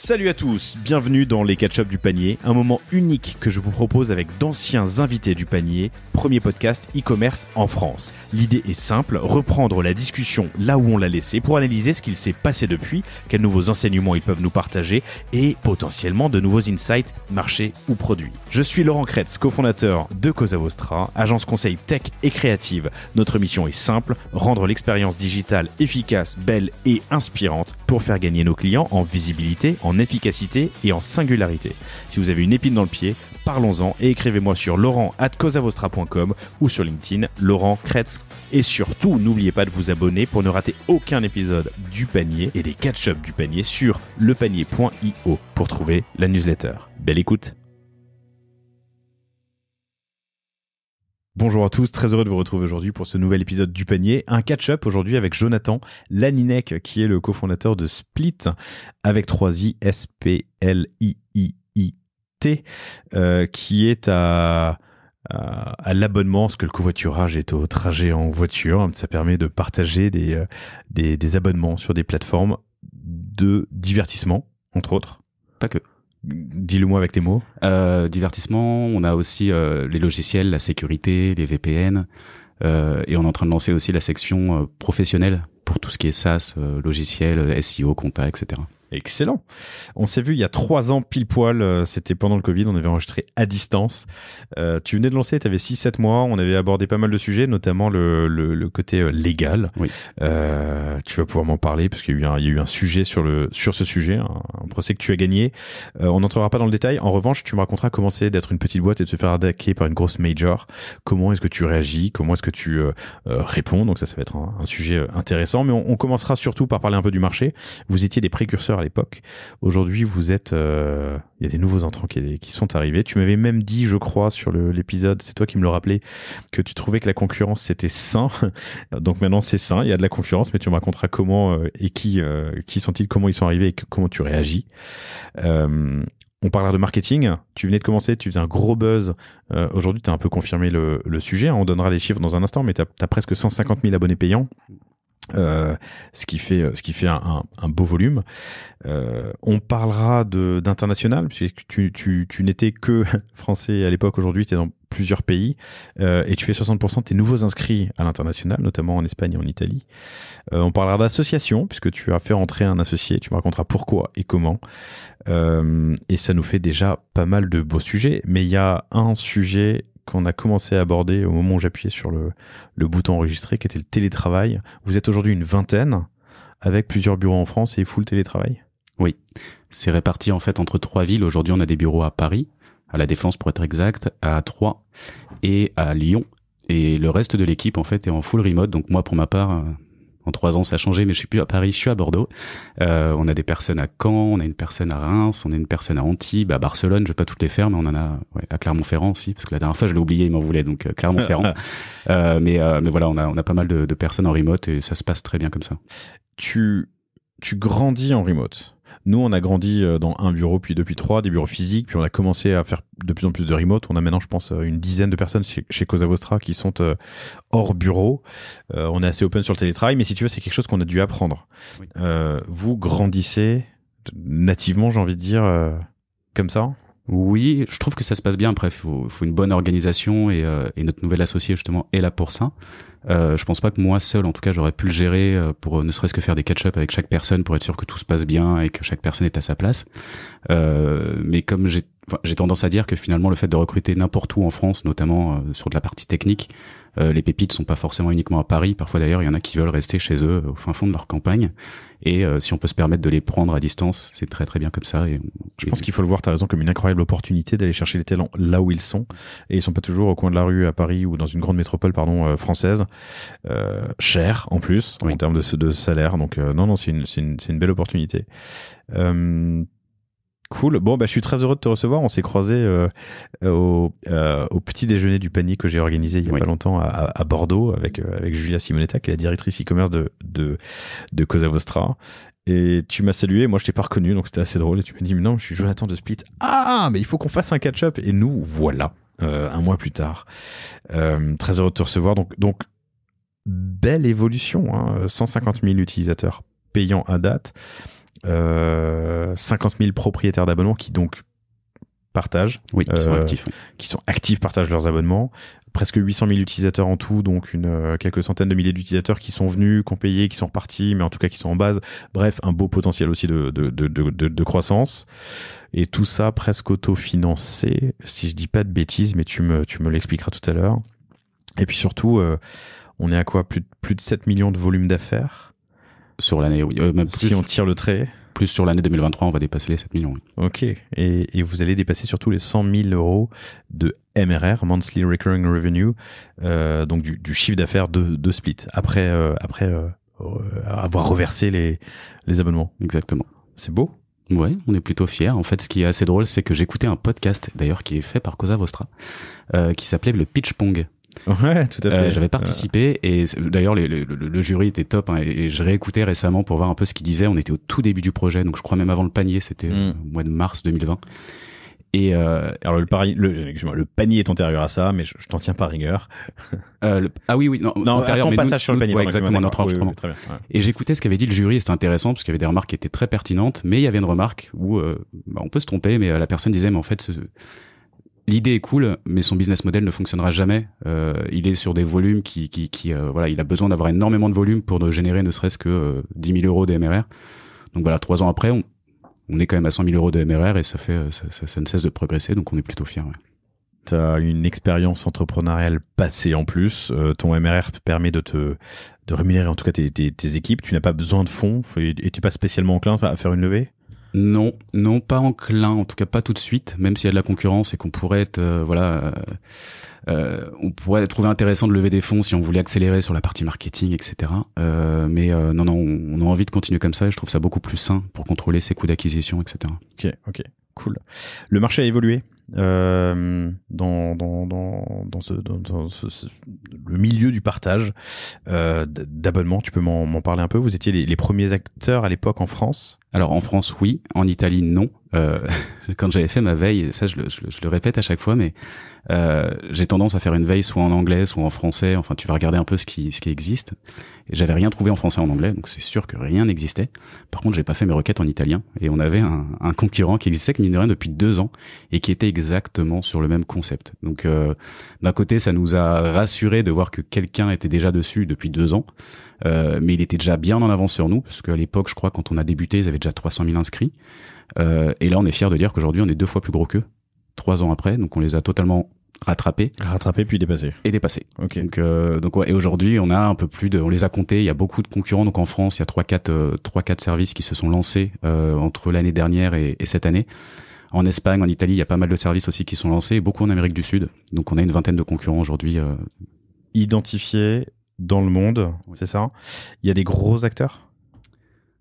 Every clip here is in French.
Salut à tous, bienvenue dans les catch-up du panier, un moment unique que je vous propose avec d'anciens invités du panier, premier podcast e-commerce en France. L'idée est simple, reprendre la discussion là où on l'a laissée pour analyser ce qu'il s'est passé depuis, quels nouveaux enseignements ils peuvent nous partager et potentiellement de nouveaux insights, marchés ou produits. Je suis Laurent Kretz, cofondateur de Cosa Vostra, agence conseil tech et créative. Notre mission est simple, rendre l'expérience digitale efficace, belle et inspirante pour faire gagner nos clients en visibilité, en efficacité et en singularité. Si vous avez une épine dans le pied, parlons-en et écrivez-moi sur laurent@cosavostra.com ou sur LinkedIn, Laurent Kretz. Et surtout, n'oubliez pas de vous abonner pour ne rater aucun épisode du panier et des catch-up du panier sur lepanier.io pour trouver la newsletter. Belle écoute. Bonjour à tous, très heureux de vous retrouver aujourd'hui pour ce nouvel épisode du panier. Un catch-up aujourd'hui avec Jonathan Laninek, qui est le cofondateur de Split, avec 3i, S-P-L-I-I-I-T, qui est à l'abonnement, parce que le covoiturage est au trajet en voiture. Ça permet de partager des abonnements sur des plateformes de divertissement, entre autres. Pas que. Dis-le-moi avec tes mots. Divertissement, on a aussi les logiciels, la sécurité, les VPN, et on est en train de lancer aussi la section professionnelle pour tout ce qui est SaaS, logiciel, SEO, compta, etc. Excellent. On s'est vu il y a 3 ans pile poil, c'était pendant le Covid, on avait enregistré à distance. Tu venais de lancer, tu avais 6-7 mois, on avait abordé pas mal de sujets, notamment le côté légal. Oui. Tu vas pouvoir m'en parler parce qu'il y a eu un sujet sur ce sujet, un procès que tu as gagné. On n'entrera pas dans le détail. En revanche, tu me raconteras comment c'est d'être une petite boîte et de se faire attaquer par une grosse major. Comment est-ce que tu réagis? Comment est-ce que tu réponds? Donc ça va être un sujet intéressant. Mais on commencera surtout par parler un peu du marché. Vous étiez des précurseurs à l'époque. Aujourd'hui, vous êtes... Il y a des nouveaux entrants qui sont arrivés. Tu m'avais même dit, je crois, sur l'épisode, c'est toi qui me le rappelais, que tu trouvais que la concurrence, c'était sain. Donc maintenant, c'est sain. Il y a de la concurrence, mais tu me raconteras comment et qui sont-ils, comment ils sont arrivés et comment tu réagis. On parlera de marketing. Tu venais de commencer, tu faisais un gros buzz. Aujourd'hui, tu as un peu confirmé le sujet. On donnera les chiffres dans un instant, mais tu as presque 150 000 abonnés payants. Ce qui fait un beau volume. On parlera d'international, puisque tu n'étais que français à l'époque. Aujourd'hui, tu es dans plusieurs pays et tu fais 60% de tes nouveaux inscrits à l'international, notamment en Espagne et en Italie. On parlera d'association, puisque tu as fait rentrer un associé. Tu me raconteras pourquoi et comment. Et ça nous fait déjà pas mal de beaux sujets. Mais il y a un sujet qu'on a commencé à aborder au moment où j'appuyais sur le bouton enregistrer, qui était le télétravail. Vous êtes aujourd'hui une vingtaine, avec plusieurs bureaux en France et full télétravail? Oui, c'est réparti en fait entre 3 villes. Aujourd'hui, on a des bureaux à Paris, à La Défense pour être exact, à Troyes et à Lyon. Et le reste de l'équipe en fait est en full remote. Donc moi, pour ma part... En 3 ans, ça a changé, mais je suis plus à Paris, je suis à Bordeaux. On a des personnes à Caen, on a une personne à Reims, on a une personne à Antibes, à Barcelone, je vais pas toutes les faire, mais on en a à Clermont-Ferrand aussi, parce que la dernière fois je l'ai oublié, ils m'en voulaient, donc Clermont-Ferrand. Mais voilà, on a pas mal de personnes en remote et ça se passe très bien comme ça. Tu grandis en remote. Nous, on a grandi dans un bureau, puis 2, puis 3, des bureaux physiques, puis on a commencé à faire de plus en plus de remote. On a maintenant, je pense, une dizaine de personnes chez Cosa Vostra qui sont hors bureau. On est assez open sur le télétravail, mais si tu veux, c'est quelque chose qu'on a dû apprendre. Oui. Vous grandissez nativement, j'ai envie de dire, comme ça? Oui, je trouve que ça se passe bien. Après, faut une bonne organisation et notre nouvel associé, justement, est là pour ça. Je pense pas que moi seul, en tout cas, j'aurais pu le gérer pour ne serait-ce que faire des catch-up avec chaque personne pour être sûr que tout se passe bien et que chaque personne est à sa place. Mais comme j'ai tendance à dire que finalement le fait de recruter n'importe où en France, notamment sur de la partie technique, les pépites sont pas forcément uniquement à Paris. Parfois d'ailleurs, il y en a qui veulent rester chez eux au fin fond de leur campagne. Et si on peut se permettre de les prendre à distance, c'est très très bien comme ça. Je pense qu'il faut le voir, t'as raison, comme une incroyable opportunité d'aller chercher les talents là où ils sont. Et ils sont pas toujours au coin de la rue à Paris ou dans une grande métropole française. Cher en plus, oui, en termes de salaire. Donc non, c'est une belle opportunité. Cool. Bon, je suis très heureux de te recevoir. On s'est croisés au petit déjeuner du panier que j'ai organisé il y a pas longtemps à Bordeaux avec Julia Simonetta, qui est la directrice e-commerce de Cosa Vostra. Et tu m'as salué, moi je t'ai pas reconnu, donc c'était assez drôle. Et tu m'as dit, mais non, je suis Jonathan de Split. Ah, mais il faut qu'on fasse un catch-up. Et nous, voilà, un mois plus tard. Très heureux de te recevoir. Donc belle évolution, hein, 150 000 utilisateurs payants à date. 50 000 propriétaires d'abonnements qui donc partagent. Oui, qui sont actifs. Qui sont actifs, partagent leurs abonnements. Presque 800 000 utilisateurs en tout, donc quelques centaines de milliers d'utilisateurs qui sont venus, qui ont payé, qui sont repartis, mais en tout cas qui sont en base. Bref, un beau potentiel aussi de croissance. Et tout ça presque autofinancé, si je dis pas de bêtises, mais tu me l'expliqueras tout à l'heure. Et puis surtout, on est à quoi, plus de 7 millions de volume d'affaires sur l'année, oui. Même plus, si on tire le trait. Plus sur l'année 2023, on va dépasser les 7 millions. Oui. Ok. Et vous allez dépasser surtout les 100 000 euros de MRR, Monthly Recurring Revenue, donc du chiffre d'affaires de Split, après avoir reversé les abonnements. Exactement. C'est beau. Ouais, on est plutôt fiers. En fait, ce qui est assez drôle, c'est que j'écoutais un podcast, d'ailleurs, qui est fait par Cosa Vostra, qui s'appelait le Pitch Pong. Ouais, tout à fait. J'avais participé et d'ailleurs le jury était top, hein, et je réécoutais récemment pour voir un peu ce qu'il disait. On était au tout début du projet, donc je crois même avant le panier, c'était au mois de mars 2020. Et alors le panier est antérieur à ça, mais je t'en tiens pas rigueur. Ah oui, non, antérieur, mais passage sur le panier. Ouais, exactement, notre enregistrement. Oui, très bien, ouais. Et j'écoutais ce qu'avait dit le jury et c'était intéressant parce qu'il y avait des remarques qui étaient très pertinentes, mais il y avait une remarque où on peut se tromper, mais la personne disait mais en fait l'idée est cool, mais son business model ne fonctionnera jamais. Il est sur des volumes qui voilà, il a besoin d'avoir énormément de volume pour générer ne serait-ce que 10 000 euros de MRR. Donc voilà, 3 ans après, on est quand même à 100 000 euros de MRR et ça ne cesse de progresser, donc on est plutôt fiers. Ouais. Tu as une expérience entrepreneuriale passée en plus. Ton MRR permet de rémunérer en tout cas tes équipes. Tu n'as pas besoin de fonds et tu n'es pas spécialement enclin à faire une levée? Non, pas enclin, en tout cas pas tout de suite, même s'il y a de la concurrence et qu'on pourrait être, on pourrait trouver intéressant de lever des fonds si on voulait accélérer sur la partie marketing, etc. Mais non, on a envie de continuer comme ça et je trouve ça beaucoup plus sain pour contrôler ses coûts d'acquisition, etc. Ok, cool. Le marché a évolué dans le milieu du partage d'abonnements. Tu peux m'en parler un peu? Vous étiez les premiers acteurs à l'époque en France? Alors en France, oui. En Italie, non. Quand j'avais fait ma veille, ça je le répète à chaque fois, mais j'ai tendance à faire une veille soit en anglais, soit en français. Enfin, tu vas regarder un peu ce qui existe. Et j'avais rien trouvé en français et en anglais, donc c'est sûr que rien n'existait. Par contre, j'ai pas fait mes requêtes en italien. Et on avait un concurrent qui existait, mine de rien, depuis 2 ans et qui était exactement sur le même concept. Donc d'un côté, ça nous a rassuré de voir que quelqu'un était déjà dessus depuis 2 ans. Mais il était déjà bien en avance sur nous, parce qu'à l'époque, je crois, quand on a débuté, ils avaient déjà 300 000 inscrits. Et là, on est fiers de dire qu'aujourd'hui, on est 2 fois plus gros qu'eux, 3 ans après. Donc, on les a totalement rattrapés puis dépassés. Et dépassés. Ok. Donc ouais. Et aujourd'hui, on a un peu plus on les a comptés. Il y a beaucoup de concurrents. Donc en France, il y a 3-4 services qui se sont lancés entre l'année dernière et cette année. En Espagne, en Italie, il y a pas mal de services aussi qui sont lancés. Beaucoup en Amérique du Sud. Donc on a une vingtaine de concurrents aujourd'hui. Identifiés dans le monde, oui. C'est ça. Il y a des gros acteurs?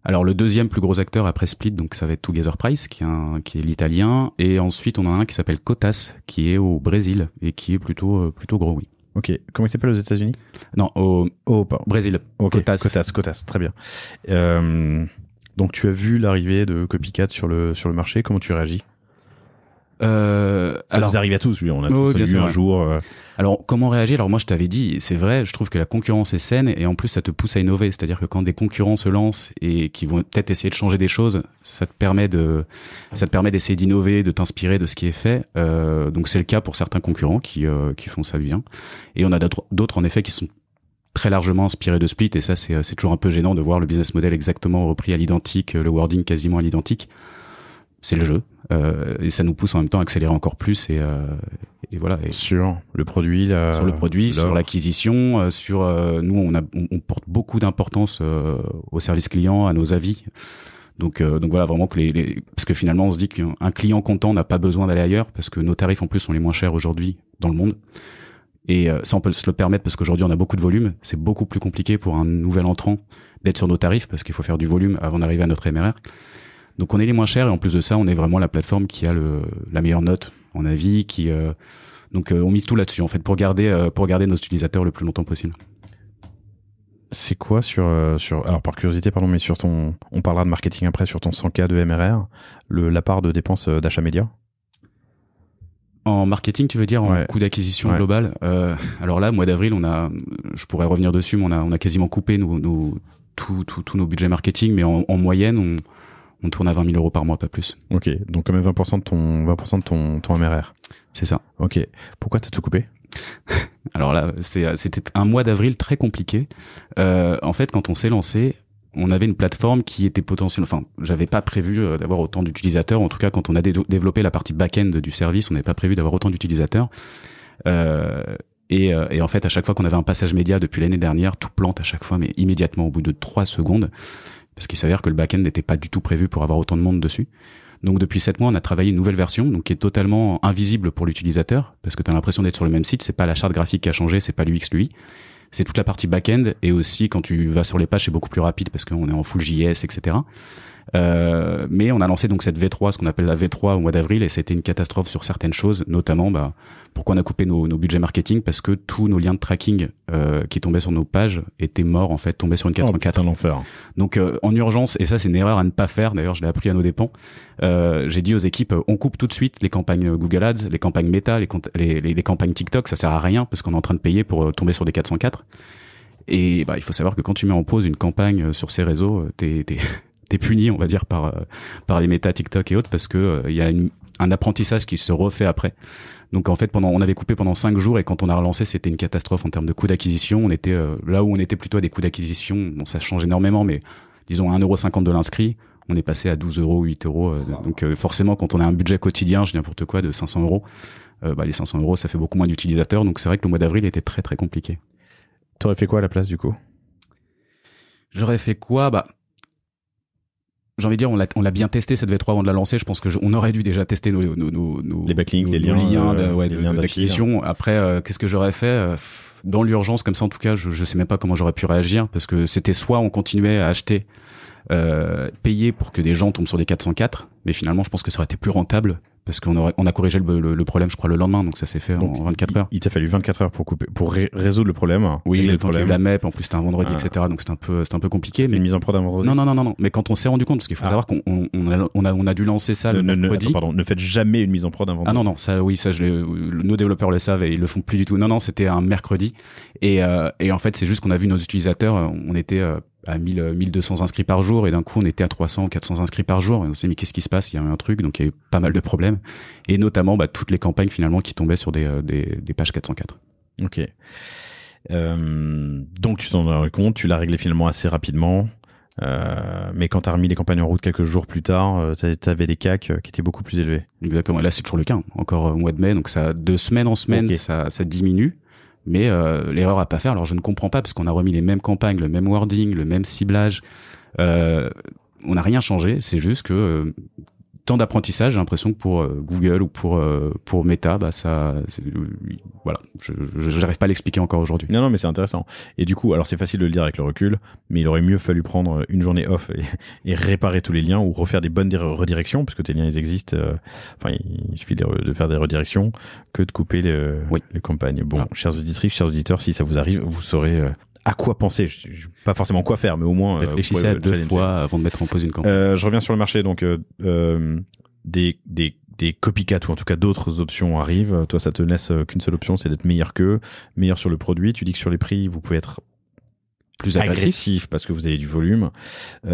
Alors le deuxième plus gros acteur après Split, donc ça va être Together Price, qui est l'italien, et ensuite on en a un qui s'appelle Cotas, qui est au Brésil et qui est plutôt gros, oui. Ok. Comment il s'appelle aux États-Unis? Non, au Brésil. Okay. Cotas, très bien. Donc tu as vu l'arrivée de Copycat sur le marché. Comment tu réagis? Ça nous arrive à tous, on a tous eu un jour. Alors, comment réagir? Alors moi, je t'avais dit, c'est vrai, je trouve que la concurrence est saine et en plus, ça te pousse à innover. C'est-à-dire que quand des concurrents se lancent et qui vont peut-être essayer de changer des choses, ça te permet d'essayer d'innover, de t'inspirer de ce qui est fait. Donc c'est le cas pour certains concurrents qui font ça bien. Et on a d'autres en effet qui sont très largement inspirés de Split et ça, c'est toujours un peu gênant de voir le business model exactement repris à l'identique, le wording quasiment à l'identique. C'est le jeu, et ça nous pousse en même temps à accélérer encore plus et voilà. Et sur le produit, sur l'acquisition, nous on porte beaucoup d'importance au service client, à nos avis. Donc voilà, vraiment que parce que finalement on se dit qu'un client content n'a pas besoin d'aller ailleurs parce que nos tarifs en plus sont les moins chers aujourd'hui dans le monde. Et ça on peut se le permettre parce qu'aujourd'hui on a beaucoup de volume. C'est beaucoup plus compliqué pour un nouvel entrant d'être sur nos tarifs parce qu'il faut faire du volume avant d'arriver à notre MRR. Donc on est les moins chers et en plus de ça, on est vraiment la plateforme qui a la meilleure note en avis, donc on mise tout là-dessus en fait pour garder nos utilisateurs le plus longtemps possible. C'est quoi alors par curiosité pardon, mais on parlera de marketing après, sur ton 100K de MRR, la part de dépenses d'achat média? En marketing, tu veux dire, en coût d'acquisition global? Alors là, mois d'avril, je pourrais revenir dessus, mais on a quasiment coupé tous nos budgets marketing, mais en moyenne, On tourne à 20 000 euros par mois, pas plus. Ok, donc quand même 20% de ton MRR. C'est ça. Ok, pourquoi t'as tout coupé? Alors là, c'était un mois d'avril très compliqué. En fait, quand on s'est lancé, on avait une plateforme qui était potentielle. Enfin, j'avais pas prévu d'avoir autant d'utilisateurs. En tout cas, quand on a développé la partie back-end du service, on n'avait pas prévu d'avoir autant d'utilisateurs. Et en fait, à chaque fois qu'on avait un passage média depuis l'année dernière, tout plante à chaque fois, mais immédiatement, au bout de 3 secondes, parce qu'il s'avère que le back-end n'était pas du tout prévu pour avoir autant de monde dessus. Donc depuis 7 mois, on a travaillé une nouvelle version, donc qui est totalement invisible pour l'utilisateur, parce que tu as l'impression d'être sur le même site. C'est pas la charte graphique qui a changé, c'est pas l'UX lui. C'est toute la partie back-end, et aussi quand tu vas sur les pages, c'est beaucoup plus rapide parce qu'on est en full JS, etc. Mais on a lancé donc cette V3, ce qu'on appelle la V3 au mois d'avril, et c'était une catastrophe sur certaines choses, notamment pourquoi on a coupé nos budgets marketing, parce que tous nos liens de tracking qui tombaient sur nos pages étaient morts, en fait, tombaient sur une 404. Oh, l'enfer. Donc en urgence, et ça c'est une erreur à ne pas faire, d'ailleurs je l'ai appris à nos dépens, j'ai dit aux équipes, on coupe tout de suite les campagnes Google Ads, les campagnes Meta, les campagnes TikTok, ça sert à rien parce qu'on est en train de payer pour tomber sur des 404. Et il faut savoir que quand tu mets en pause une campagne sur ces réseaux, t'es puni, on va dire, par les méta TikTok et autres, parce que il y a un apprentissage qui se refait après. Donc en fait, on avait coupé pendant 5 jours, et quand on a relancé, c'était une catastrophe en termes de coûts d'acquisition. On était là où on était plutôt à des coûts d'acquisition, bon, ça change énormément, mais disons à 1,50 € de l'inscrit, on est passé à 12 €, 8 €. Donc forcément, quand on a un budget quotidien, je dis n'importe quoi, de 500 €, les 500 €, ça fait beaucoup moins d'utilisateurs. Donc c'est vrai que le mois d'avril était très très compliqué. T'aurais fait quoi à la place du coup? J'aurais fait quoi? J'ai envie de dire, on l'a bien testé cette V3 avant de la lancer. Je pense que on aurait dû déjà tester les backlinks, les liens d'acquisition. Après, qu'est-ce que j'aurais fait dans l'urgence comme ça? En tout cas, je sais même pas comment j'aurais pu réagir, parce que c'était soit on continuait à acheter, payer pour que des gens tombent sur des 404, mais finalement, je pense que ça aurait été plus rentable, parce qu'on a corrigé le problème, je crois, le lendemain, donc ça s'est fait en 24 heures. Il t'a fallu 24 heures pour résoudre le problème. Oui, le temps qu'il y a eu la MEP, en plus c'était un vendredi, etc. Donc c'était un peu compliqué. Mais une mise en prod un vendredi. Non. Mais quand on s'est rendu compte, parce qu'il faut savoir qu'on a dû lancer ça le mercredi. Pardon, ne faites jamais une mise en prod un vendredi. Ah non, ça, nos développeurs le savent et ils le font plus du tout. Non, c'était un mercredi. Et en fait, c'est juste qu'on a vu nos utilisateurs, on était à 1200 inscrits par jour, et d'un coup on était à 300, 400 inscrits par jour, et on s'est dit mais qu'est-ce qui se passe? Il y a eu un truc, donc il y a eu pas mal de problèmes, et notamment toutes les campagnes finalement qui tombaient sur des pages 404. Ok. Donc tu t'en rends compte, tu l'as réglé finalement assez rapidement, mais quand t'as remis les campagnes en route quelques jours plus tard, t'avais des CAC qui étaient beaucoup plus élevés. Exactement, et là c'est toujours le cas, encore au mois de mai, donc ça, de semaine en semaine, okay. ça diminue. Mais l'erreur à pas faire, alors je ne comprends pas, parce qu'on a remis les mêmes campagnes, le même wording, le même ciblage, on n'a rien changé, c'est juste que temps d'apprentissage, j'ai l'impression que pour Google ou pour Meta, voilà, je n'arrive pas à l'expliquer encore aujourd'hui. Non, mais c'est intéressant. Et du coup, alors c'est facile de le dire avec le recul, mais il aurait mieux fallu prendre une journée off et réparer tous les liens, ou refaire des bonnes redirections, parce que tes liens ils existent. Il suffit de faire des redirections, que de couper les campagnes. Bon, chers auditrices, chers auditeurs, si ça vous arrive, vous saurez à quoi penser. Pas forcément quoi faire, mais au moins réfléchissez à 2 fois avant de mettre en pause une campagne. Je reviens sur le marché, donc des copycats, ou en tout cas d'autres options arrivent. Toi, ça te laisse qu'une seule option, c'est d'être meilleur sur le produit. Tu dis que sur les prix, vous pouvez être plus agressif parce que vous avez du volume.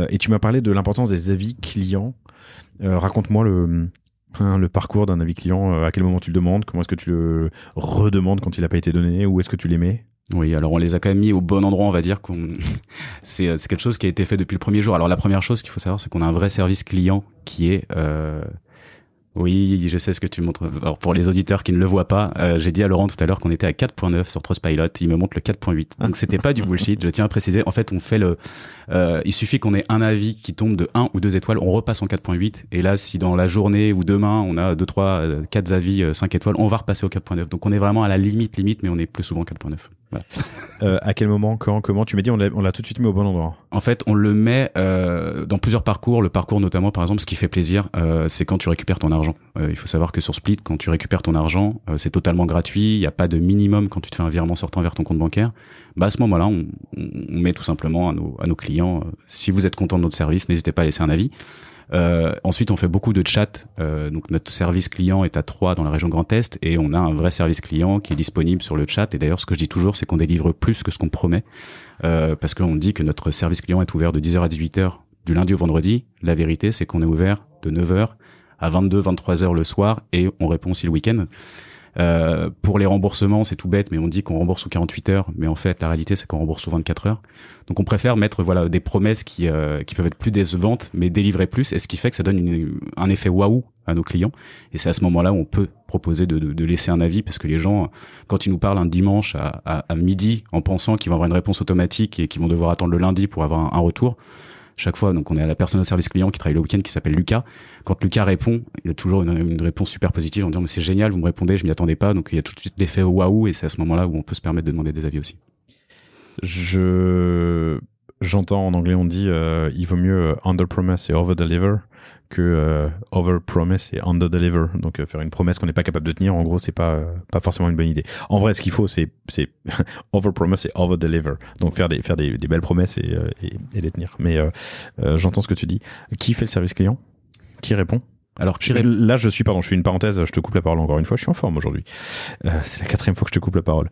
Et tu m'as parlé de l'importance des avis clients. Raconte-moi le parcours d'un avis client. À quel moment tu le demandes? Comment est-ce que tu le redemandes quand il n'a pas été donné? Où est-ce que tu les mets? Oui, alors on les a quand même mis au bon endroit, on va dire. C'est quelque chose qui a été fait depuis le premier jour. Alors la première chose qu'il faut savoir, c'est qu'on a un vrai service client qui est... Oui, je sais ce que tu montres. Alors pour les auditeurs qui ne le voient pas, j'ai dit à Laurent tout à l'heure qu'on était à 4.9 sur Trustpilot. Il me montre le 4.8. Donc c'était pas du bullshit. Je tiens à préciser. En fait, on fait il suffit qu'on ait un avis qui tombe de 1 ou 2 étoiles, on repasse en 4.8. Et là, si dans la journée ou demain, on a 2, 3, 4 avis 5 étoiles, on va repasser au 4.9. Donc on est vraiment à la limite, mais on est plus souvent 4.9. Voilà. À quel moment, quand, comment? Tu m'as dit on l'a tout de suite mis au bon endroit. En fait, on le met dans plusieurs parcours. Le parcours notamment, par exemple, ce qui fait plaisir, c'est quand tu récupères ton argent. Il faut savoir que sur Split, quand tu récupères ton argent, c'est totalement gratuit. Il n'y a pas de minimum quand tu te fais un virement sortant vers ton compte bancaire. À ce moment-là, on met tout simplement à nos clients, si vous êtes content de notre service, n'hésitez pas à laisser un avis. Ensuite, on fait beaucoup de chats. Donc notre service client est à 3 dans la région Grand Est, et on a un vrai service client qui est disponible sur le chat. Et d'ailleurs, ce que je dis toujours, c'est qu'on délivre plus que ce qu'on promet, parce qu'on dit que notre service client est ouvert de 10h à 18h du lundi au vendredi, la vérité, c'est qu'on est ouvert de 9h à 22, 23h le soir et on répond aussi le week-end. Pour les remboursements, c'est tout bête, mais on dit qu'on rembourse sous 48 heures, mais en fait, la réalité, c'est qu'on rembourse sous 24 heures. Donc, on préfère mettre, voilà, des promesses qui peuvent être plus décevantes, mais délivrer plus, et ce qui fait que ça donne un effet waouh à nos clients. Et c'est à ce moment-là où on peut proposer de laisser un avis, parce que les gens, quand ils nous parlent un dimanche à midi, en pensant qu'ils vont avoir une réponse automatique et qu'ils vont devoir attendre le lundi pour avoir un retour, chaque fois, donc on est à la personne au service client qui travaille le week-end qui s'appelle Lucas. Quand Lucas répond, il y a toujours une réponse super positive en disant mais c'est génial, vous me répondez, je m'y attendais pas. Donc il y a tout de suite l'effet waouh et c'est à ce moment-là où on peut se permettre de demander des avis aussi. J'entends en anglais on dit il vaut mieux under promise et over deliver que over promise et under deliver. Donc faire une promesse qu'on n'est pas capable de tenir, en gros, c'est pas forcément une bonne idée. En vrai, ce qu'il faut, c'est over promise et over deliver. Donc faire des belles promesses et les tenir. Mais j'entends ce que tu dis. Qui fait le service client? Qui répond? Alors là, je fais une parenthèse, je te coupe la parole encore une fois. Je suis en forme aujourd'hui. C'est la 4e fois que je te coupe la parole.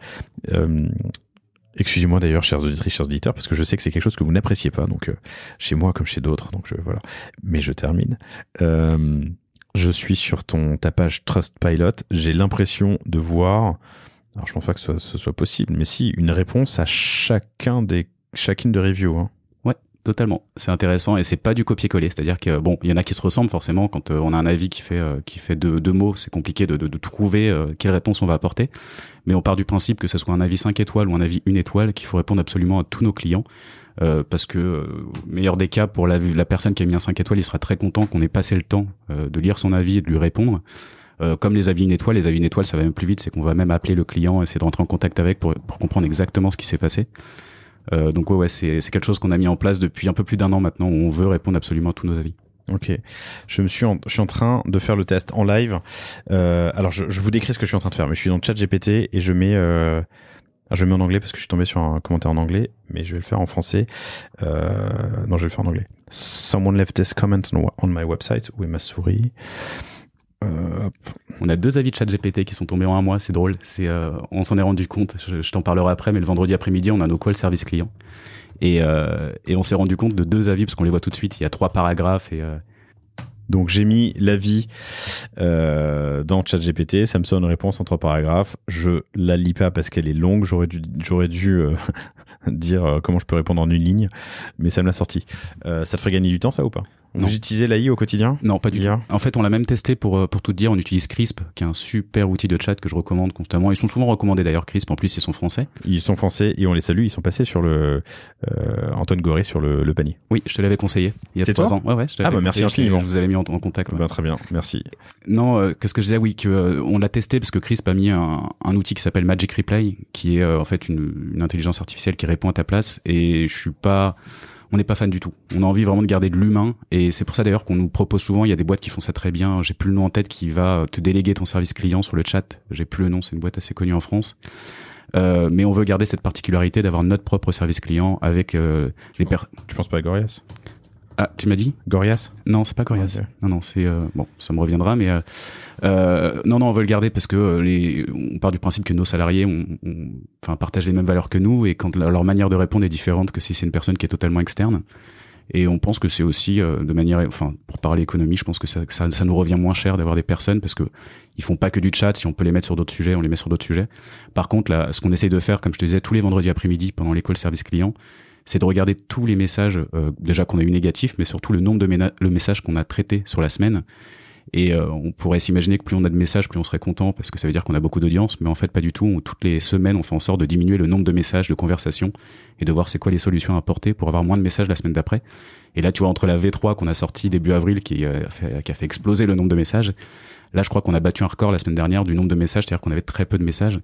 Excusez-moi d'ailleurs, chers auditrices, chers auditeurs, parce que je sais que c'est quelque chose que vous n'appréciez pas, donc chez moi comme chez d'autres, donc voilà. Mais je termine. Je suis sur ta page Trustpilot, j'ai l'impression de voir, alors je pense pas que ce soit possible, mais si, une réponse à chacune de review. Hein. Ouais, totalement. C'est intéressant et c'est pas du copier-coller, c'est-à-dire que bon, il y en a qui se ressemblent forcément. Quand on a un avis qui fait deux mots, c'est compliqué de trouver quelle réponse on va apporter. Mais on part du principe que ce soit un avis 5 étoiles ou un avis 1 étoile, qu'il faut répondre absolument à tous nos clients. Parce que, meilleur des cas, pour la personne qui a mis un 5 étoiles, il sera très content qu'on ait passé le temps de lire son avis et de lui répondre. Comme les avis 1 étoile, ça va même plus vite, c'est qu'on va même appeler le client, essayer de rentrer en contact avec pour comprendre exactement ce qui s'est passé. Donc ouais, c'est quelque chose qu'on a mis en place depuis un peu plus d'1 an maintenant, où on veut répondre absolument à tous nos avis. Ok, je suis en train de faire le test en live. Alors je vous décris ce que je suis en train de faire, mais je suis dans ChatGPT et je mets en anglais parce que je suis tombé sur un commentaire en anglais, mais je vais le faire en français. Non, je vais le faire en anglais. Someone left this comment on my website. Où est ma souris? On a 2 avis de ChatGPT qui sont tombés en 1 mois, c'est drôle. On s'en est rendu compte, je t'en parlerai après, mais le vendredi après-midi, on a nos calls service client. Et on s'est rendu compte de 2 avis, parce qu'on les voit tout de suite, il y a 3 paragraphes. Donc j'ai mis l'avis dans ChatGPT, ça me sonne réponse en 3 paragraphes. Je la lis pas parce qu'elle est longue, j'aurais dû dire comment je peux répondre en 1 ligne, mais ça me l'a sorti. Ça te ferait gagner du temps, ça, ou pas? Vous utilisez l'AI au quotidien? Non, pas du tout. En fait, on l'a même testé pour tout te dire. On utilise Crisp, qui est un super outil de chat que je recommande constamment. Ils sont souvent recommandés d'ailleurs, Crisp. En plus, ils sont français. Ils sont français et on les salue. Ils sont passés sur Antoine Goré sur le panier. Oui, je te l'avais conseillé il y a 3 ans. Ouais, je te l'avais conseillé. Merci infiniment. Je vous avais mis en contact. Ouais. Très bien, merci. Non, qu'est-ce que je disais? Oui, on l'a testé parce que Crisp a mis un outil qui s'appelle Magic Reply, qui est en fait une intelligence artificielle qui répond à ta place. Et on n'est pas fan du tout. On a envie vraiment de garder de l'humain et c'est pour ça d'ailleurs qu'on nous propose souvent, il y a des boîtes qui font ça très bien, j'ai plus le nom en tête, qui va te déléguer ton service client sur le chat, j'ai plus le nom, c'est une boîte assez connue en France. Mais on veut garder cette particularité d'avoir notre propre service client avec les Tu penses pas à Gorias? Ah, tu m'as dit Gorias? Non, c'est pas Gorias. Okay. Non, c'est bon, ça me reviendra, mais non, on veut le garder parce que on part du principe que nos salariés partagent les mêmes valeurs que nous et quand leur manière de répondre est différente que si c'est une personne qui est totalement externe. Et on pense que c'est aussi de manière, pour parler économie, je pense que ça nous revient moins cher d'avoir des personnes parce que ils font pas que du chat. Si on peut les mettre sur d'autres sujets, on les met sur d'autres sujets. Par contre, là, ce qu'on essaye de faire, comme je te disais, tous les vendredis après-midi pendant l'école service client, c'est de regarder tous les messages déjà qu'on a eu négatifs, mais surtout le nombre de messages qu'on a traités sur la semaine. Et on pourrait s'imaginer que plus on a de messages, plus on serait content parce que ça veut dire qu'on a beaucoup d'audience, mais en fait pas du tout. Toutes les semaines, on fait en sorte de diminuer le nombre de messages, de conversations et de voir c'est quoi les solutions à apporter pour avoir moins de messages la semaine d'après. Et là, tu vois, entre la V3 qu'on a sortie début avril qui a fait exploser le nombre de messages, là, je crois qu'on a battu un record la semaine dernière du nombre de messages, c'est-à-dire qu'on avait très peu de messages.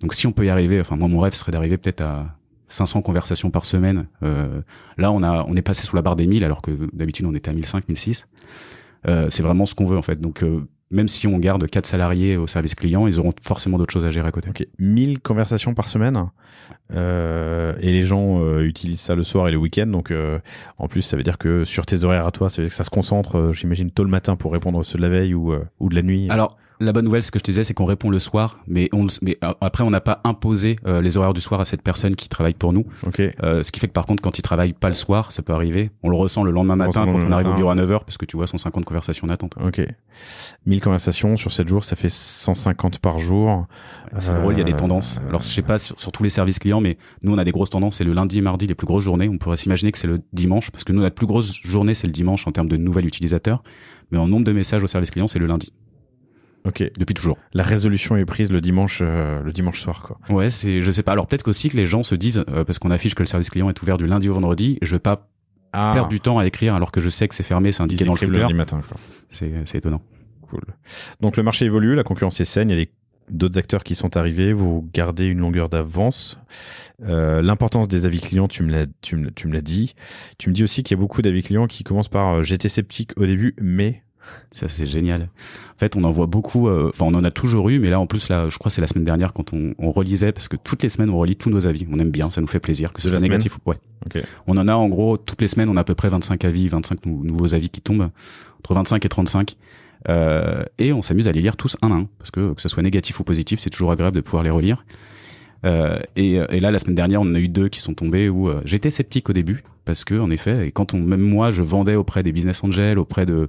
Donc si on peut y arriver, moi mon rêve serait d'arriver peut-être à 500 conversations par semaine. Là, on est passé sous la barre des 1000 alors que d'habitude on était à 1005, 1006. C'est vraiment ce qu'on veut en fait. Donc même si on garde 4 salariés au service client, ils auront forcément d'autres choses à gérer à côté. Ok, 1000 conversations par semaine et les gens utilisent ça le soir et le week-end. Donc en plus ça veut dire que sur tes horaires à toi, ça veut dire que ça se concentre, j'imagine, tôt le matin pour répondre à ceux de la veille ou de la nuit. Alors La bonne nouvelle, ce que je te disais, c'est qu'on répond le soir, mais après, on n'a pas imposé les horaires du soir à cette personne qui travaille pour nous. Okay. Ce qui fait que par contre, quand il travaille pas le soir, ça peut arriver. On le ressent le lendemain matin quand on arrive au bureau à 9h, parce que tu vois 150 conversations en attente. Ok. 1000 conversations sur 7 jours, ça fait 150 par jour. C'est drôle, il y a des tendances. Alors, je sais pas sur tous les services clients, mais nous, on a des grosses tendances. C'est le lundi et mardi, les plus grosses journées. On pourrait s'imaginer que c'est le dimanche, parce que nous, notre plus grosse journée, c'est le dimanche en termes de nouvel utilisateur. Mais en nombre de messages au service client, c'est le lundi. Ok. Depuis toujours. La résolution est prise le dimanche soir, quoi. Ouais, je sais pas. Alors peut-être qu'aussi que les gens se disent, parce qu'on affiche que le service client est ouvert du lundi au vendredi, je vais pas perdre du temps à écrire alors que je sais que c'est fermé, c'est indiqué dans le footer. Le lundi matin, quoi. C'est étonnant. Cool. Donc le marché évolue, la concurrence est saine, il y a d'autres acteurs qui sont arrivés, vous gardez une longueur d'avance. L'importance des avis clients, tu me l'as dit. Tu me dis aussi qu'il y a beaucoup d'avis clients qui commencent par j'étais sceptique au début, mais... Ça, c'est génial. En fait, on en voit beaucoup, on en a toujours eu, mais là, en plus, là, je crois que c'est la semaine dernière quand on relisait, parce que toutes les semaines, on relit tous nos avis. On aime bien, ça nous fait plaisir, que ce soit négatif ou... Ouais. Okay. On en a, en gros, toutes les semaines, on a à peu près 25 avis, 25 nouveaux avis qui tombent, entre 25 et 35. Et on s'amuse à les lire tous un à un, parce que ce soit négatif ou positif, c'est toujours agréable de pouvoir les relire. Et là, la semaine dernière, on en a eu 2 qui sont tombés où j'étais sceptique au début, parce que, en effet, et quand même moi, je vendais auprès des business angels, auprès de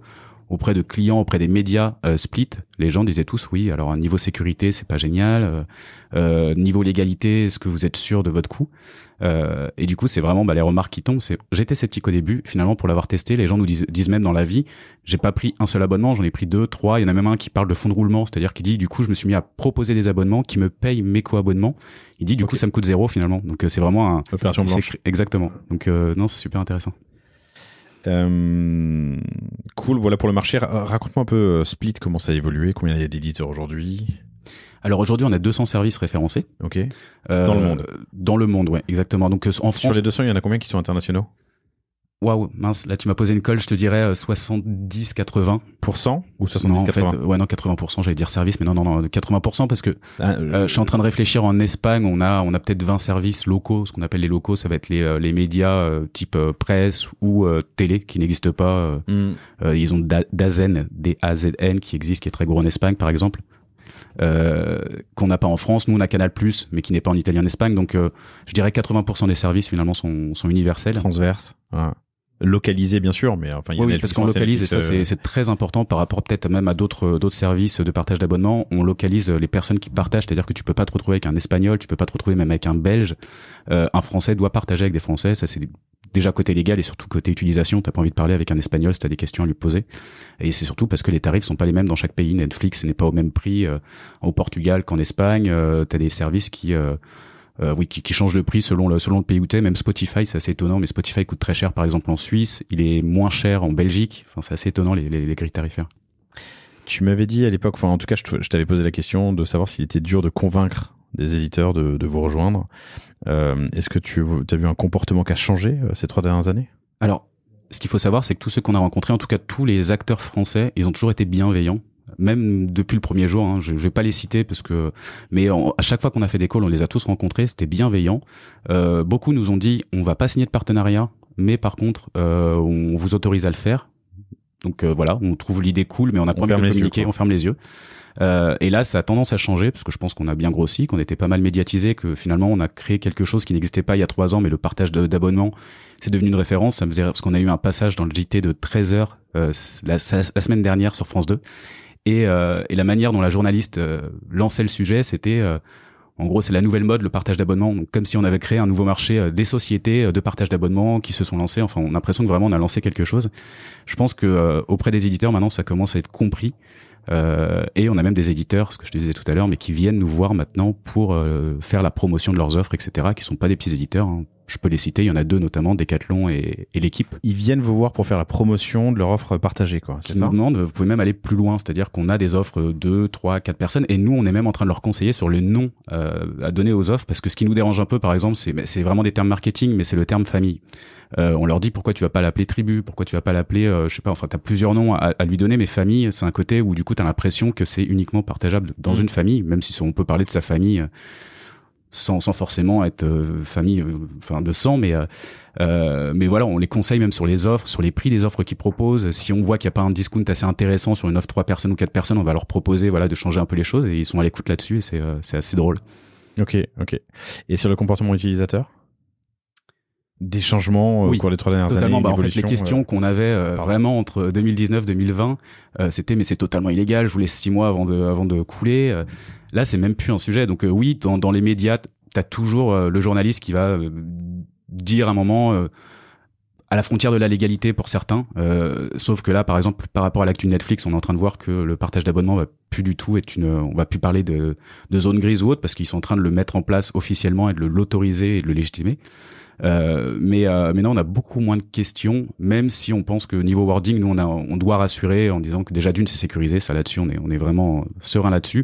clients, auprès des médias split, les gens disaient tous oui, alors niveau sécurité c'est pas génial, niveau légalité est-ce que vous êtes sûr de votre coût, et du coup c'est vraiment les remarques qui tombent, c'est j'étais sceptique au début, finalement pour l'avoir testé, les gens nous disent même dans la vie, j'ai pas pris un seul abonnement, j'en ai pris 2, 3, il y en a même un qui parle de fonds de roulement, c'est-à-dire qui dit du coup je me suis mis à proposer des abonnements qui me payent mes co-abonnements, il dit du coup ça me coûte 0 finalement, donc c'est vraiment opération blanche. Exactement, donc non c'est super intéressant. Cool, voilà pour le marché. Raconte-moi un peu Split, comment ça a évolué, combien il y a d'éditeurs aujourd'hui? Alors aujourd'hui, on a 200 services référencés. Ok. Dans le monde. Dans le monde, ouais, exactement. Donc en France. Sur les 200, il y en a combien qui sont internationaux? Waouh, mince, là tu m'as posé une colle, je te dirais 70-80%. Ou 70-80%? Non, en fait, ouais, non, 80%, j'allais dire service, mais non, 80%, parce que je suis en train de réfléchir en Espagne, on a peut-être 20 services locaux, ce qu'on appelle les locaux, ça va être les médias type presse ou télé, qui n'existent pas. Ils ont DAZN, D-A-Z-N, qui existe, qui est très gros en Espagne, par exemple. Qu'on n'a pas en France. Nous, on a Canal+, mais qui n'est pas en Italie, en Espagne. Donc, je dirais 80% des services, finalement, sont universels. Transverses. Ouais. Localisé bien sûr, mais enfin il y a oui, parce qu'on localise et ça c'est très important par rapport peut-être même à d'autres services de partage d'abonnement. On localise les personnes qui partagent, c'est-à-dire que tu peux pas te retrouver avec un Espagnol, tu peux pas te retrouver même avec un Belge. Un Français doit partager avec des Français, ça c'est déjà côté légal et surtout côté utilisation. T'as pas envie de parler avec un Espagnol si t'as des questions à lui poser. Et c'est surtout parce que les tarifs sont pas les mêmes dans chaque pays. Netflix n'est pas au même prix au Portugal qu'en Espagne. T'as des services qui changent de prix selon le pays où t'es. Même Spotify, c'est assez étonnant, mais Spotify coûte très cher, par exemple, en Suisse. Il est moins cher en Belgique. Enfin, c'est assez étonnant, les grilles tarifaires. Tu m'avais dit à l'époque, enfin, en tout cas, je t'avais posé la question de savoir s'il était dur de convaincre des éditeurs de vous rejoindre. Est-ce que tu as vu un comportement qui a changé ces 3 dernières années? Alors, ce qu'il faut savoir, c'est que tous ceux qu'on a rencontrés, en tout cas, tous les acteurs français, ils ont toujours été bienveillants. Même depuis le premier jour, hein, je vais pas les citer mais à chaque fois qu'on a fait des calls, on les a tous rencontrés, c'était bienveillant. Beaucoup nous ont dit, on va pas signer de partenariat, mais par contre, on vous autorise à le faire. Donc voilà, on trouve l'idée cool, mais on n'a pas envie de communiquer, on ferme les yeux. Et là, ça a tendance à changer parce que je pense qu'on a bien grossi, qu'on était pas mal médiatisé, que finalement on a créé quelque chose qui n'existait pas il y a 3 ans, mais le partage d'abonnements, c'est devenu une référence. Ça me faisait parce qu'on a eu un passage dans le JT de 13h la semaine dernière sur France 2. Et la manière dont la journaliste lançait le sujet, c'était en gros c'est la nouvelle mode, le partage d'abonnements, donc comme si on avait créé un nouveau marché des sociétés de partage d'abonnements qui se sont lancées. Enfin, on a l'impression que vraiment on a lancé quelque chose. Je pense que auprès des éditeurs maintenant ça commence à être compris. Et on a même des éditeurs, ce que je te disais tout à l'heure, mais qui viennent nous voir maintenant pour faire la promotion de leurs offres, etc., qui sont pas des petits éditeurs, hein. Je peux les citer, il y en a 2 notamment, Decathlon et l'équipe. Ils viennent vous voir pour faire la promotion de leur offre partagée, quoi. C'est ça ? Ils nous demandent, vous pouvez même aller plus loin, c'est-à-dire qu'on a des offres 2, 3, 4 personnes, et nous on est même en train de leur conseiller sur le nom à donner aux offres, parce que ce qui nous dérange un peu, par exemple, c'est vraiment des termes marketing, mais c'est le terme famille. On leur dit pourquoi tu vas pas l'appeler tribu, pourquoi tu vas pas l'appeler, je sais pas, enfin t'as plusieurs noms à lui donner, mais famille, c'est un côté où du coup t'as l'impression que c'est uniquement partageable dans une famille, même si on peut parler de sa famille. sans forcément être famille enfin de sang, mais voilà, on les conseille même sur les offres, sur les prix des offres qu'ils proposent. Si on voit qu'il n'y a pas un discount assez intéressant sur une offre 3 personnes ou 4 personnes, on va leur proposer voilà de changer un peu les choses, et ils sont à l'écoute là-dessus, et c'est assez drôle. Ok. Et sur le comportement utilisateur, des changements au cours des 3 dernières années, en fait, les questions qu'on avait vraiment entre 2019 2020, c'était mais c'est totalement illégal, je vous laisse 6 mois avant de couler. Là, c'est même plus un sujet. Donc oui, dans les médias, t'as toujours le journaliste qui va dire à un moment à la frontière de la légalité pour certains, sauf que là, par exemple, par rapport à l'actu Netflix, on est en train de voir que le partage d'abonnement va plus du tout on va plus parler de zone grise ou autre, parce qu'ils sont en train de le mettre en place officiellement et de l'autoriser et de le légitimer. Mais non, on a beaucoup moins de questions, même si on pense que niveau wording, nous on doit rassurer en disant que déjà d'une, c'est sécurisé, ça là-dessus on est vraiment serein là-dessus.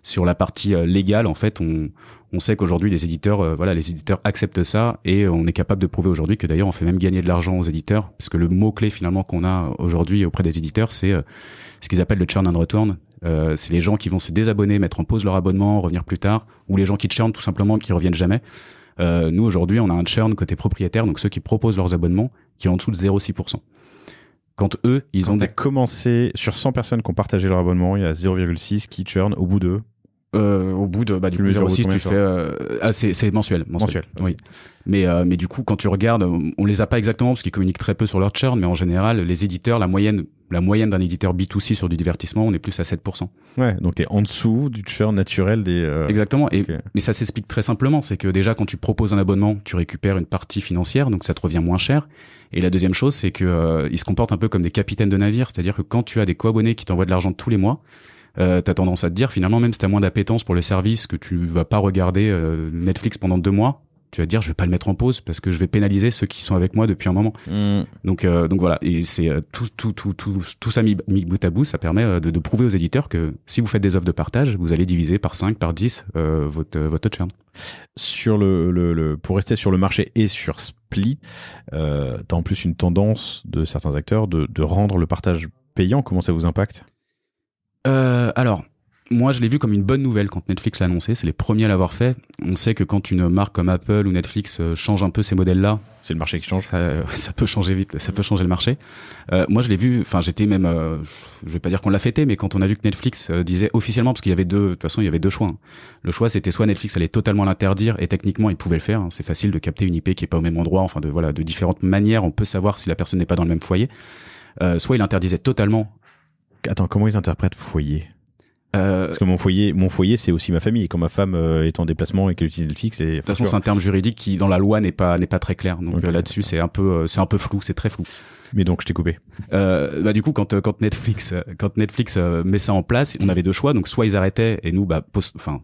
Sur la partie légale, en fait, on sait qu'aujourd'hui les éditeurs acceptent ça, et on est capable de prouver aujourd'hui que d'ailleurs on fait même gagner de l'argent aux éditeurs, parce que le mot clé finalement qu'on a aujourd'hui auprès des éditeurs, c'est ce qu'ils appellent le churn and return. C'est les gens qui vont se désabonner, mettre en pause leur abonnement, revenir plus tard, ou les gens qui churn tout simplement, qui reviennent jamais. Nous aujourd'hui on a un churn côté propriétaire, donc ceux qui proposent leurs abonnements, qui est en dessous de 0,6%. Quand eux, ils ont commencé sur 100 personnes qui ont partagé leur abonnement, il y a 0,6 qui churn au bout de du coup 0,6 tu fais c'est mensuel. Oui. Mais du coup quand tu regardes, on les a pas exactement parce qu'ils communiquent très peu sur leur churn, mais en général les éditeurs, la moyenne d'un éditeur B2C sur du divertissement, on est plus à 7%. Ouais, donc t'es en dessous du churn naturel des Exactement. Mais ça s'explique très simplement, c'est que déjà quand tu proposes un abonnement, tu récupères une partie financière, donc ça te revient moins cher. Et la deuxième chose, c'est que ils se comportent un peu comme des capitaines de navire, c'est-à-dire que quand tu as des co-abonnés qui t'envoient de l'argent tous les mois, t'as tendance à te dire finalement, même si t'as moins d'appétence pour le service, que tu vas pas regarder Netflix pendant 2 mois, tu vas te dire je vais pas le mettre en pause parce que je vais pénaliser ceux qui sont avec moi depuis un moment. Donc voilà, et c'est tout ça mis bout à bout, ça permet de prouver aux éditeurs que si vous faites des offres de partage, vous allez diviser par 5, par 10 votre churn. Sur pour rester sur le marché et sur Split, t'as en plus une tendance de certains acteurs de rendre le partage payant. Comment ça vous impacte? Alors, moi, je l'ai vu comme une bonne nouvelle quand Netflix l'a annoncé. C'est les premiers à l'avoir fait. On sait que quand une marque comme Apple ou Netflix change un peu ces modèles-là, c'est le marché qui change. Ça peut changer vite, ça peut changer le marché. Moi, je l'ai vu. Enfin, j'étais même, je vais pas dire qu'on l'a fêté, mais quand on a vu que Netflix disait officiellement, parce qu'il y avait de toute façon, il y avait 2 choix. Hein. Le choix, c'était soit Netflix allait totalement l'interdire, et techniquement, ils pouvaient le faire. Hein. C'est facile de capter une IP qui est pas au même endroit. Enfin, de différentes manières, on peut savoir si la personne n'est pas dans le même foyer. Soit il interdisait totalement. Attends, comment ils interprètent foyer? Parce que mon foyer, c'est aussi ma famille. Et quand ma femme est en déplacement et qu'elle utilise Netflix, de toute façon, c'est un terme juridique qui, dans la loi, n'est pas très clair. Donc là-dessus, c'est un peu flou, c'est très flou. Mais donc, je t'ai coupé. Du coup, quand Netflix met ça en place, on avait 2 choix. Donc, soit ils arrêtaient et nous,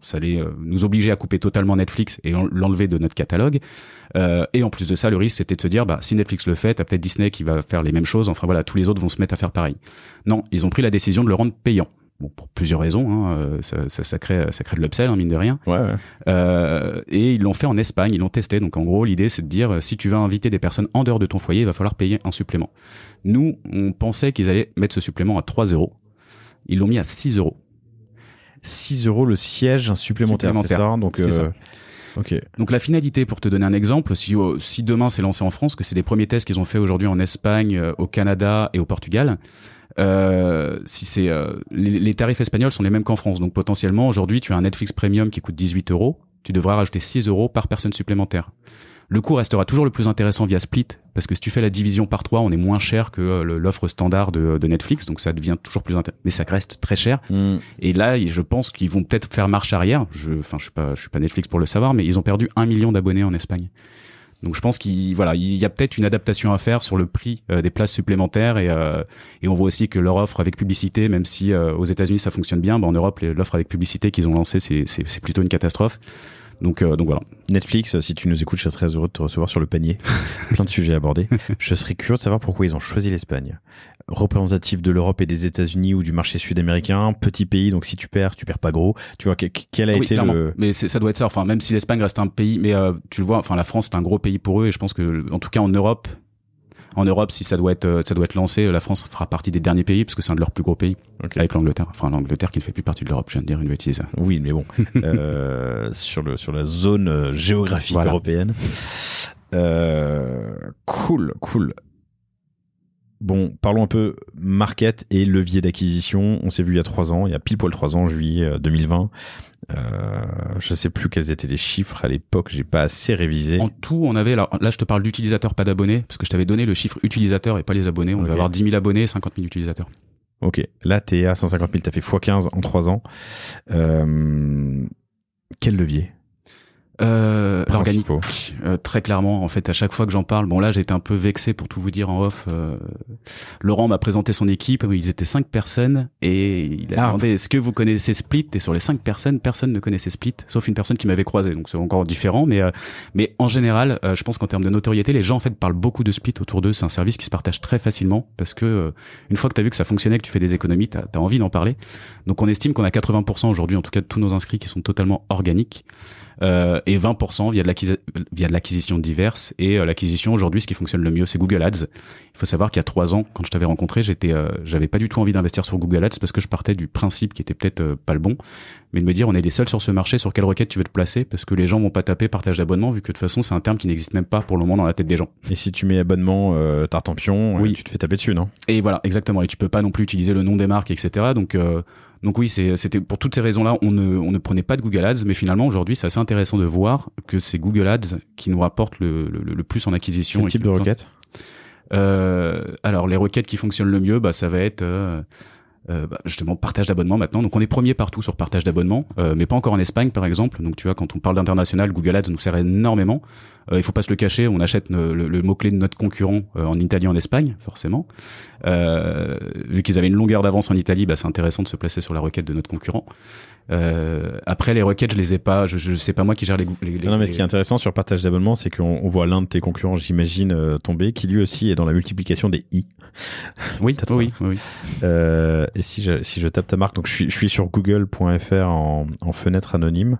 ça allait nous obliger à couper totalement Netflix et l'enlever de notre catalogue. Et en plus de ça, le risque, c'était de se dire, si Netflix le fait, t'as peut-être Disney qui va faire les mêmes choses. Enfin voilà, tous les autres vont se mettre à faire pareil. Non, ils ont pris la décision de le rendre payant. Bon, pour plusieurs raisons, hein, ça crée de l'upsell, hein, mine de rien. Ouais. Et ils l'ont fait en Espagne, ils l'ont testé. Donc en gros, l'idée c'est de dire si tu veux inviter des personnes en dehors de ton foyer, il va falloir payer un supplément. Nous, on pensait qu'ils allaient mettre ce supplément à 3 €. Ils l'ont mis à 6 €. 6 € le siège supplémentaire. C'est ça. Donc c'est ça. Ok. Donc la finalité, pour te donner un exemple, si demain c'est lancé en France, que c'est des premiers tests qu'ils ont fait aujourd'hui en Espagne, au Canada et au Portugal. Si c'est les tarifs espagnols sont les mêmes qu'en France, donc potentiellement aujourd'hui tu as un Netflix Premium qui coûte 18 €, tu devras rajouter 6 € par personne supplémentaire. Le coût restera toujours le plus intéressant via Split, parce que si tu fais la division par 3, on est moins cher que l'offre standard de Netflix, donc ça devient toujours plus intéressant, mais ça reste très cher. Et là, je pense qu'ils vont peut-être faire marche arrière. Je suis pas Netflix pour le savoir, mais ils ont perdu 1 million d'abonnés en Espagne. Donc je pense qu'il y a peut-être une adaptation à faire sur le prix des places supplémentaires, et on voit aussi que leur offre avec publicité, même si aux États-Unis ça fonctionne bien, en Europe l'offre avec publicité qu'ils ont lancée c'est plutôt une catastrophe. Donc voilà. Netflix, si tu nous écoutes, je serais très heureux de te recevoir sur le panier. Plein de sujets abordés. Je serais curieux de savoir pourquoi ils ont choisi l'Espagne. Représentatif de l'Europe et des États-Unis ou du marché sud-américain, petit pays, donc si tu perds pas gros. Tu vois, quel a été clairement. Mais ça doit être ça. Enfin, même si l'Espagne reste un pays, mais tu le vois, la France c'est un gros pays pour eux, et je pense que, en tout cas en Europe, En Europe, si ça doit être lancé, la France fera partie des derniers pays parce que c'est un de leurs plus gros pays, avec l'Angleterre. Enfin, l'Angleterre qui ne fait plus partie de l'Europe. Je viens de dire une bêtise. Oui, mais bon, sur la zone géographique européenne. Cool. Bon, parlons un peu market et levier d'acquisition. On s'est vu il y a 3 ans, il y a pile poil 3 ans, juillet 2020. Je sais plus quels étaient les chiffres à l'époque, j'ai pas assez révisé. En tout, on avait, alors là je te parle d'utilisateurs, pas d'abonnés, parce que je t'avais donné le chiffre utilisateurs et pas les abonnés. On devait avoir 10 000 abonnés, 50 000 utilisateurs. Ok, là t'es à 150 000, t'as fait x15 en 3 ans. Quel levier? L'organique, très clairement. En fait, à chaque fois que j'en parle, bon là j'ai été un peu vexé pour tout vous dire en off. Laurent m'a présenté son équipe, ils étaient 5 personnes et il a demandé est-ce que vous connaissez Split, et sur les 5 personnes, personne ne connaissait Split, sauf une personne qui m'avait croisé, donc c'est encore différent. Mais en général, je pense qu'en termes de notoriété, les gens en fait parlent beaucoup de Split autour d'eux. C'est un service qui se partage très facilement parce que une fois que t'as vu que ça fonctionnait, que tu fais des économies, t'as envie d'en parler. Donc on estime qu'on a 80% aujourd'hui, en tout cas de tous nos inscrits qui sont totalement organiques. Et 20% via de l'acquisition diverse. Et l'acquisition aujourd'hui, ce qui fonctionne le mieux, c'est Google Ads. Il faut savoir qu'il y a 3 ans, quand je t'avais rencontré, j'avais pas du tout envie d'investir sur Google Ads parce que je partais du principe qui était peut-être pas le bon, mais de me dire on est les seuls sur ce marché, sur quelle requête tu veux te placer, parce que les gens vont pas taper partage d'abonnement vu que de toute façon c'est un terme qui n'existe même pas pour le moment dans la tête des gens. Et si tu mets abonnement Tartampion, oui, tu te fais taper dessus, non? Et voilà, exactement. Et tu peux pas non plus utiliser le nom des marques, etc. Donc oui, c'était pour toutes ces raisons-là, on ne prenait pas de Google Ads, mais finalement aujourd'hui, c'est assez intéressant de voir que c'est Google Ads qui nous rapporte le plus en acquisition. Quel type de requête? Alors les requêtes qui fonctionnent le mieux, ça va être justement partage d'abonnement maintenant. Donc on est premier partout sur partage d'abonnement, mais pas encore en Espagne par exemple. Donc tu vois, quand on parle d'international, Google Ads nous sert énormément. Il faut pas se le cacher, on achète le mot-clé de notre concurrent en Italie, en Espagne, forcément. Vu qu'ils avaient une longueur d'avance en Italie, c'est intéressant de se placer sur la requête de notre concurrent. Après les requêtes, je les ai pas, je sais pas moi qui gère les Non, mais ce qui est intéressant sur partage d'abonnement, c'est qu'on voit l'un de tes concurrents, j'imagine, tomber, qui lui aussi est dans la multiplication des i. Oui. Et si je tape ta marque, donc je suis sur google.fr en fenêtre anonyme.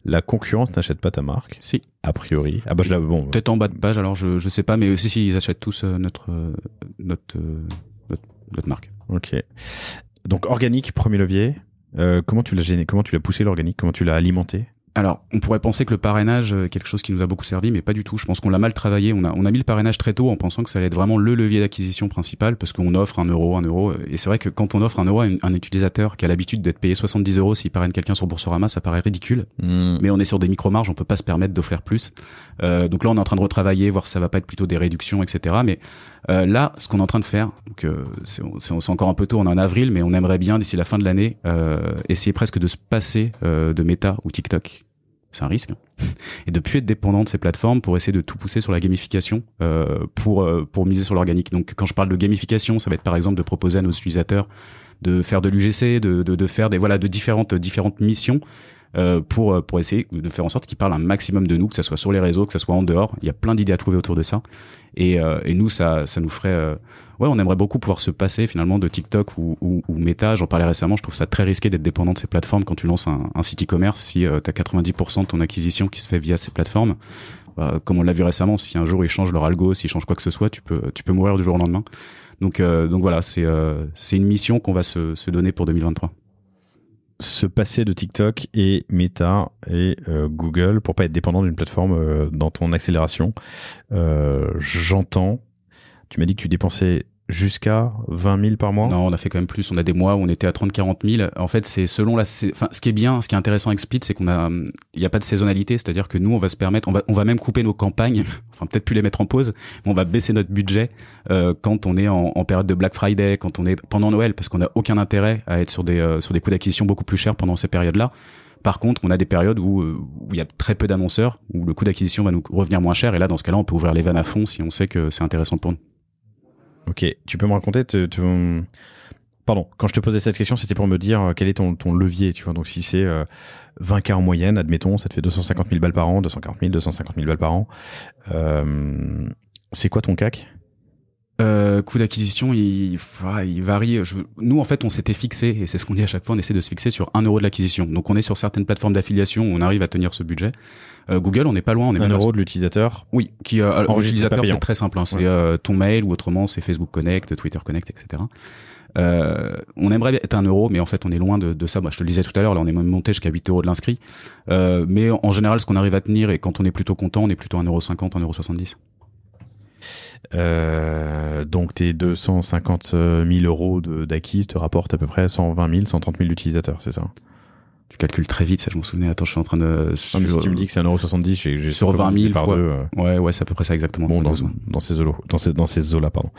La concurrence n'achète pas ta marque? Si. A priori. Ah peut-être en bas de page, alors je sais pas, mais si ils achètent tous notre marque. Ok. Donc organique, premier levier. Comment tu l'as poussé l'organique? Comment tu l'as alimenté? Alors, on pourrait penser que le parrainage est quelque chose qui nous a beaucoup servi, mais pas du tout. Je pense qu'on l'a mal travaillé. On a mis le parrainage très tôt en pensant que ça allait être vraiment le levier d'acquisition principal, parce qu'on offre 1 euro. Et c'est vrai que quand on offre 1 euro à un utilisateur qui a l'habitude d'être payé 70 € s'il parraine quelqu'un sur Boursorama, ça paraît ridicule. Mais on est sur des micro-marges, on peut pas se permettre d'offrir plus. Donc là, on est en train de retravailler, voir si ça va pas être plutôt des réductions, etc. Mais là, ce qu'on est en train de faire, donc c'est encore un peu tôt, on est en avril, mais on aimerait bien d'ici la fin de l'année essayer presque de se passer de Meta ou TikTok. C'est un risque, et de plus être dépendant de ces plateformes pour essayer de tout pousser sur la gamification, pour miser sur l'organique. Donc quand je parle de gamification, ça va être par exemple de proposer à nos utilisateurs de faire de l'UGC, de faire de différentes missions pour essayer de faire en sorte qu'ils parlent un maximum de nous, que ça soit sur les réseaux, que ça soit en dehors. Il y a plein d'idées à trouver autour de ça, et nous ça nous ferait on aimerait beaucoup pouvoir se passer finalement de TikTok ou Meta. J'en parlais récemment, je trouve ça très risqué d'être dépendant de ces plateformes quand tu lances un site e-commerce. Si t'as 90% de ton acquisition qui se fait via ces plateformes, comme on l'a vu récemment, si un jour ils changent leur algo, s'ils changent quoi que ce soit, tu peux mourir du jour au lendemain. Donc voilà, c'est une mission qu'on va se donner pour 2023. Se passer de TikTok et Meta et Google pour pas être dépendant d'une plateforme dans ton accélération. J'entends. Tu m'as dit que tu dépensais jusqu'à 20 000 par mois? Non, on a fait quand même plus. On a des mois où on était à 30-40 000. En fait, c'est selon ce qui est intéressant avec Split, c'est il y a pas de saisonnalité. C'est-à-dire que nous, on va se permettre, on va même couper nos campagnes. Enfin, peut-être plus les mettre en pause, mais on va baisser notre budget, quand on est en période de Black Friday, quand on est pendant Noël, parce qu'on n'a aucun intérêt à être sur des coûts d'acquisition beaucoup plus chers pendant ces périodes-là. Par contre, on a des périodes où il y a très peu d'annonceurs, où le coût d'acquisition va nous revenir moins cher. Et là, dans ce cas-là, on peut ouvrir les vannes à fond si on sait que c'est intéressant pour nous. Ok, tu peux me raconter Pardon, quand je te posais cette question, c'était pour me dire quel est ton levier, tu vois. Donc si c'est 20K en moyenne, admettons, ça te fait 250 000 balles par an, 250 000 balles par an. C'est quoi ton CAC? Coût d'acquisition, il varie. Nous, en fait, on s'était fixé, et c'est ce qu'on dit à chaque fois, on essaie de se fixer sur 1 euro de l'acquisition. Donc, on est sur certaines plateformes d'affiliation où on arrive à tenir ce budget. Google, on n'est pas loin. On est 1 euro de l'utilisateur. Oui, l'utilisateur, c'est très simple. Hein, c'est ton mail ou autrement, c'est Facebook Connect, Twitter Connect, etc. On aimerait être 1 euro, mais en fait, on est loin de ça. Moi, je te le disais tout à l'heure, là, on est même monté jusqu'à 8 euros de l'inscrit. Mais en général, ce qu'on arrive à tenir, et quand on est plutôt content, on est plutôt 1,50 €, 1,70 €. Donc tes 250 000 € d'acquis te rapportent à peu près 120 000, 130 000 utilisateurs, c'est ça? Tu calcules très vite, ça je m'en souvenais. Attends, je suis en train de... Non, mais si tu me dis que c'est 1,70 €, j'ai sur 20 000 par fois. deux, Ouais, c'est à peu près ça exactement. Bon, dans ces eaux-là, pardon.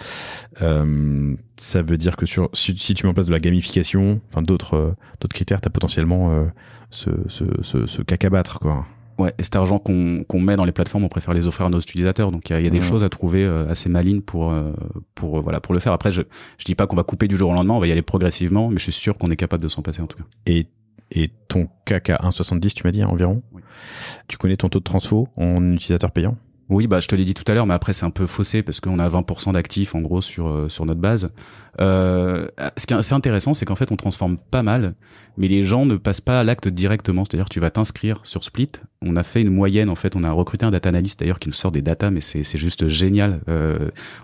Ça veut dire que si tu mets en place de la gamification, enfin d'autres critères, t'as potentiellement ce cac à battre, quoi. Ouais, et cet argent qu'on met dans les plateformes, on préfère les offrir à nos utilisateurs. Donc il y a des choses à trouver assez malines pour le faire. Après, je dis pas qu'on va couper du jour au lendemain, on va y aller progressivement, mais je suis sûr qu'on est capable de s'en passer en tout cas. Et ton CAC à 1,70, tu m'as dit, environ. Oui. Tu connais ton taux de transfo en utilisateur payant? Oui, je te l'ai dit tout à l'heure, mais après c'est un peu faussé parce qu'on a 20% d'actifs en gros sur notre base. Ce qui est assez intéressant, c'est qu'en fait on transforme pas mal, mais les gens ne passent pas à l'acte directement. C'est-à-dire que tu vas t'inscrire sur Split. On a fait une moyenne, en fait, on a recruté un data analyst d'ailleurs qui nous sort des datas, mais c'est juste génial.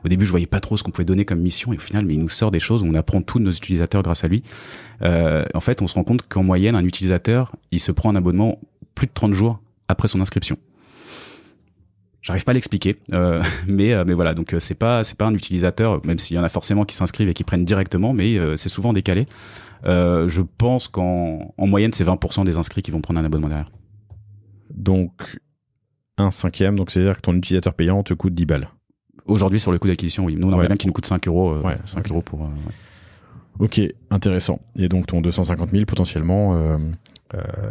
Au début, je voyais pas trop ce qu'on pouvait donner comme mission, et au final, mais il nous sort des choses où on apprend tout de nos utilisateurs grâce à lui. En fait, on se rend compte qu'en moyenne, un utilisateur, il se prend un abonnement plus de 30 jours après son inscription. J'arrive pas à l'expliquer, mais voilà. Donc c'est pas un utilisateur, même s'il y en a forcément qui s'inscrivent et qui prennent directement, mais c'est souvent décalé. Je pense qu'en moyenne, c'est 20% des inscrits qui vont prendre un abonnement derrière. Donc 1/5, donc c'est-à-dire que ton utilisateur payant te coûte 10 balles. Aujourd'hui, sur le coût d'acquisition, oui. Nous, on aimerait bien qu'il nous coûte 5 euros. 5 euros pour. Ok, intéressant. Et donc ton 250 000 potentiellement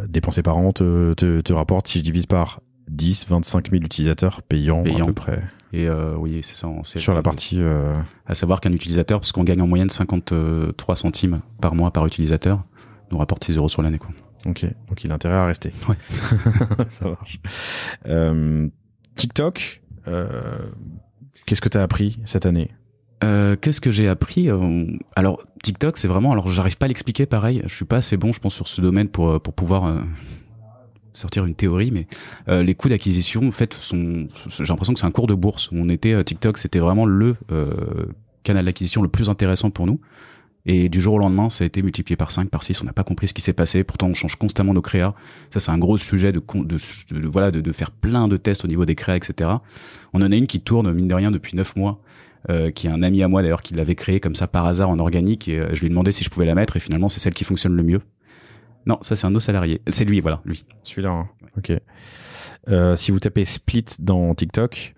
dépensés par an te rapporte, si je divise par 10, 25 000 utilisateurs payants à peu près. Et oui, c'est ça. Sur la partie... À savoir qu'un utilisateur, parce qu'on gagne en moyenne 53 centimes par mois par utilisateur, nous rapporte 6 euros sur l'année, quoi. Ok, donc il a intérêt à rester. Ouais. Ça marche. TikTok, qu'est-ce que tu as appris cette année? Qu'est-ce que j'ai appris? Alors TikTok, c'est vraiment... Alors j'arrive pas à l'expliquer, pareil. Je suis pas assez bon, je pense, sur ce domaine pour pouvoir... sortir une théorie, mais les coûts d'acquisition, en fait, j'ai l'impression que c'est un cours de bourse. On était TikTok, c'était vraiment le canal d'acquisition le plus intéressant pour nous. Et du jour au lendemain, ça a été multiplié par 5, par 6. On n'a pas compris ce qui s'est passé. Pourtant, on change constamment nos créas. Ça, c'est un gros sujet de faire plein de tests au niveau des créas, etc. On en a une qui tourne, mine de rien, depuis 9 mois. Qui est un ami à moi d'ailleurs qui l'avait créé comme ça par hasard en organique, et je lui ai demandé si je pouvais la mettre, et finalement c'est celle qui fonctionne le mieux. Non, ça c'est un de nos salariés. C'est lui, voilà, lui. Celui-là, hein. Ok. Si vous tapez Split dans TikTok,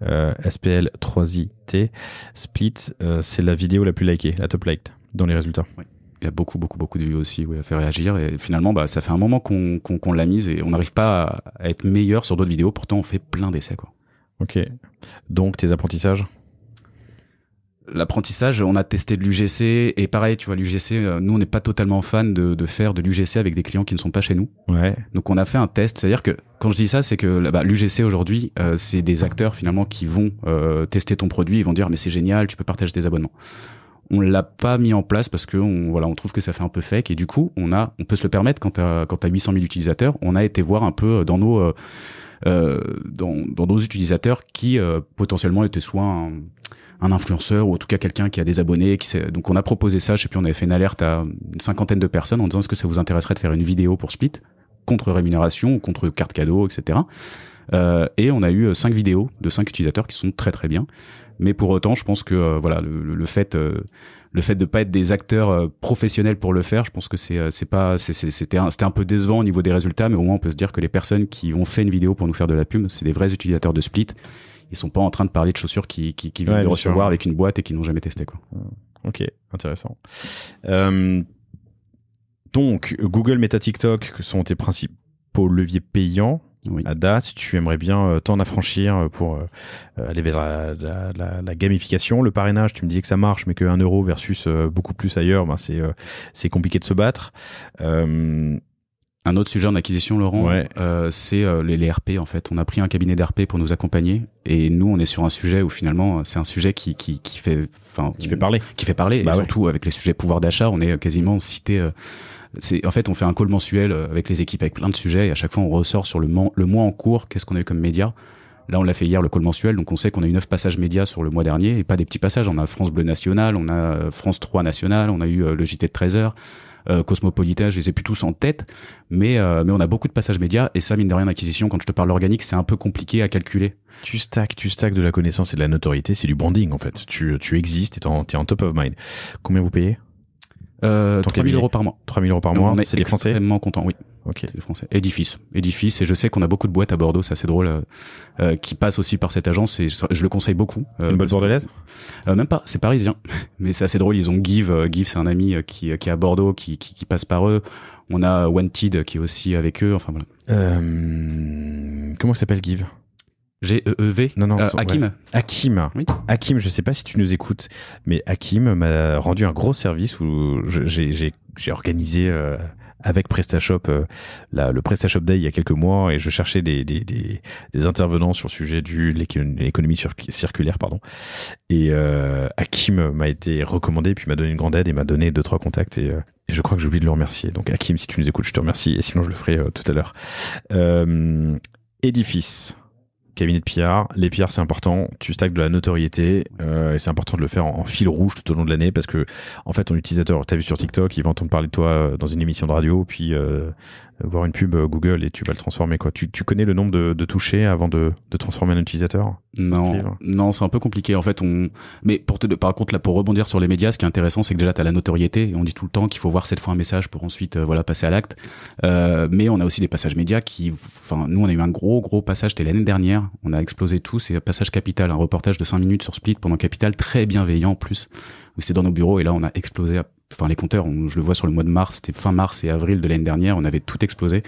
SPL3IT, Split, c'est la vidéo la plus likée, la top liked dans les résultats. Oui. Il y a beaucoup de vues aussi, à faire réagir. Et finalement, ça fait un moment qu'on l'a mise et on n'arrive pas à être meilleur sur d'autres vidéos. Pourtant, on fait plein d'essais, quoi. Ok. Donc, tes apprentissages? L'apprentissage, on a testé de l'UGC, et pareil, tu vois, l'UGC, nous on n'est pas totalement fan de faire de l'UGC avec des clients qui ne sont pas chez nous. Ouais. Donc on a fait un test, c'est-à-dire que quand je dis ça, c'est que l'UGC aujourd'hui, c'est des acteurs finalement qui vont tester ton produit, ils vont dire mais c'est génial, tu peux partager tes abonnements. On l'a pas mis en place parce que on trouve que ça fait un peu fake, et du coup on peut se le permettre quand t'as 800 000 utilisateurs. On a été voir un peu dans nos utilisateurs qui potentiellement étaient soit un influenceur, ou en tout cas quelqu'un qui a des abonnés, donc on a proposé ça. Je sais plus, on avait fait une alerte à une 50aine de personnes en disant est-ce que ça vous intéresserait de faire une vidéo pour Split contre rémunération ou contre carte cadeau, etc. Et on a eu 5 vidéos de 5 utilisateurs qui sont très très bien. Mais pour autant, je pense que le fait de pas être des acteurs professionnels pour le faire, je pense que c'était un peu décevant au niveau des résultats, mais au moins on peut se dire que les personnes qui ont fait une vidéo pour nous faire de la pub, c'est des vrais utilisateurs de Split. Ils sont pas en train de parler de chaussures qui viennent de recevoir avec une boîte et qui n'ont jamais testé, quoi. Ok, intéressant. Donc, Google, Meta, TikTok, que sont tes principaux leviers payants. Oui. À date, tu aimerais bien t'en affranchir pour aller vers la gamification. Le parrainage, tu me disais que ça marche, mais que 1 euro versus beaucoup plus ailleurs, c'est compliqué de se battre. Un autre sujet en acquisition, Laurent, Ouais. c'est les RP en fait. On a pris un cabinet d'RP pour nous accompagner et nous on est sur un sujet où finalement c'est un sujet qui fait parler. Qui fait parler Bah et ouais. surtout avec les sujets pouvoir d'achat, on est quasiment cité. En fait on fait un call mensuel avec les équipes avec plein de sujets et à chaque fois on ressort sur le mois en cours, qu'est-ce qu'on a eu comme média. Là, on l'a fait hier, le call mensuel, donc on sait qu'on a eu 9 passages médias sur le mois dernier, et pas des petits passages. On a France Bleu National, on a France 3 National, on a eu le JT de 13h, Cosmopolitain, je les ai plus tous en tête, mais on a beaucoup de passages médias, et ça, mine de rien, acquisition, quand je te parle organique, c'est un peu compliqué à calculer. Tu stacks de la connaissance et de la notoriété, c'est du branding en fait. Tu existes, t'es en top of mind. Combien vous payez? 3 000 cabinet. euros par mois. 3 000 euros par mois, On est c'est des Français? extrêmement contents, oui. Ok. C'est des Français. Édifice, et je sais qu'on a beaucoup de boîtes à Bordeaux, c'est assez drôle, qui passent aussi par cette agence, et je le conseille beaucoup. C'est une boîte bordelaise? Même pas, c'est parisien, mais c'est assez drôle. Ils ont Give, c'est un ami qui est à Bordeaux, qui passe par eux. On a Wanted qui est aussi avec eux. Enfin voilà. Comment s'appelle Give? GEEV. Non, Hakim. Ouais. Hakim. Oui. Hakim, je sais pas si tu nous écoutes, mais Hakim m'a rendu un gros service où j'ai organisé avec PrestaShop le PrestaShop Day il y a quelques mois, et je cherchais des intervenants sur le sujet de l'économie circulaire, pardon. Et Hakim m'a été recommandé, puis m'a donné une grande aide et m'a donné 2-3 contacts, et je crois que j'ai oublié de le remercier. Donc Hakim, si tu nous écoutes, je te remercie, et sinon je le ferai tout à l'heure. Édifice. Cabinet de PR, les PR c'est important, tu stacks de la notoriété, et c'est important de le faire en fil rouge tout au long de l'année, parce que en fait ton utilisateur, t'as vu sur TikTok, il va entendre parler de toi dans une émission de radio, puis voir une pub Google, et tu vas le transformer quoi. Tu connais le nombre de touchés avant de transformer un utilisateur? Non, c'est un peu compliqué en fait. Mais par contre là, pour rebondir sur les médias, ce qui est intéressant, c'est que déjà t'as la notoriété, et on dit tout le temps qu'il faut voir 7 fois un message pour ensuite passer à l'acte. Mais on a aussi des passages médias nous on a eu un gros passage, c'était l'année dernière, on a explosé tout, c'est Passage Capital, un reportage de 5 minutes sur Split pendant Capital, très bienveillant en plus, où c'est dans nos bureaux, et là on a explosé. Enfin les compteurs, je le vois sur le mois de mars, c'était fin mars et avril de l'année dernière, on avait tout explosé.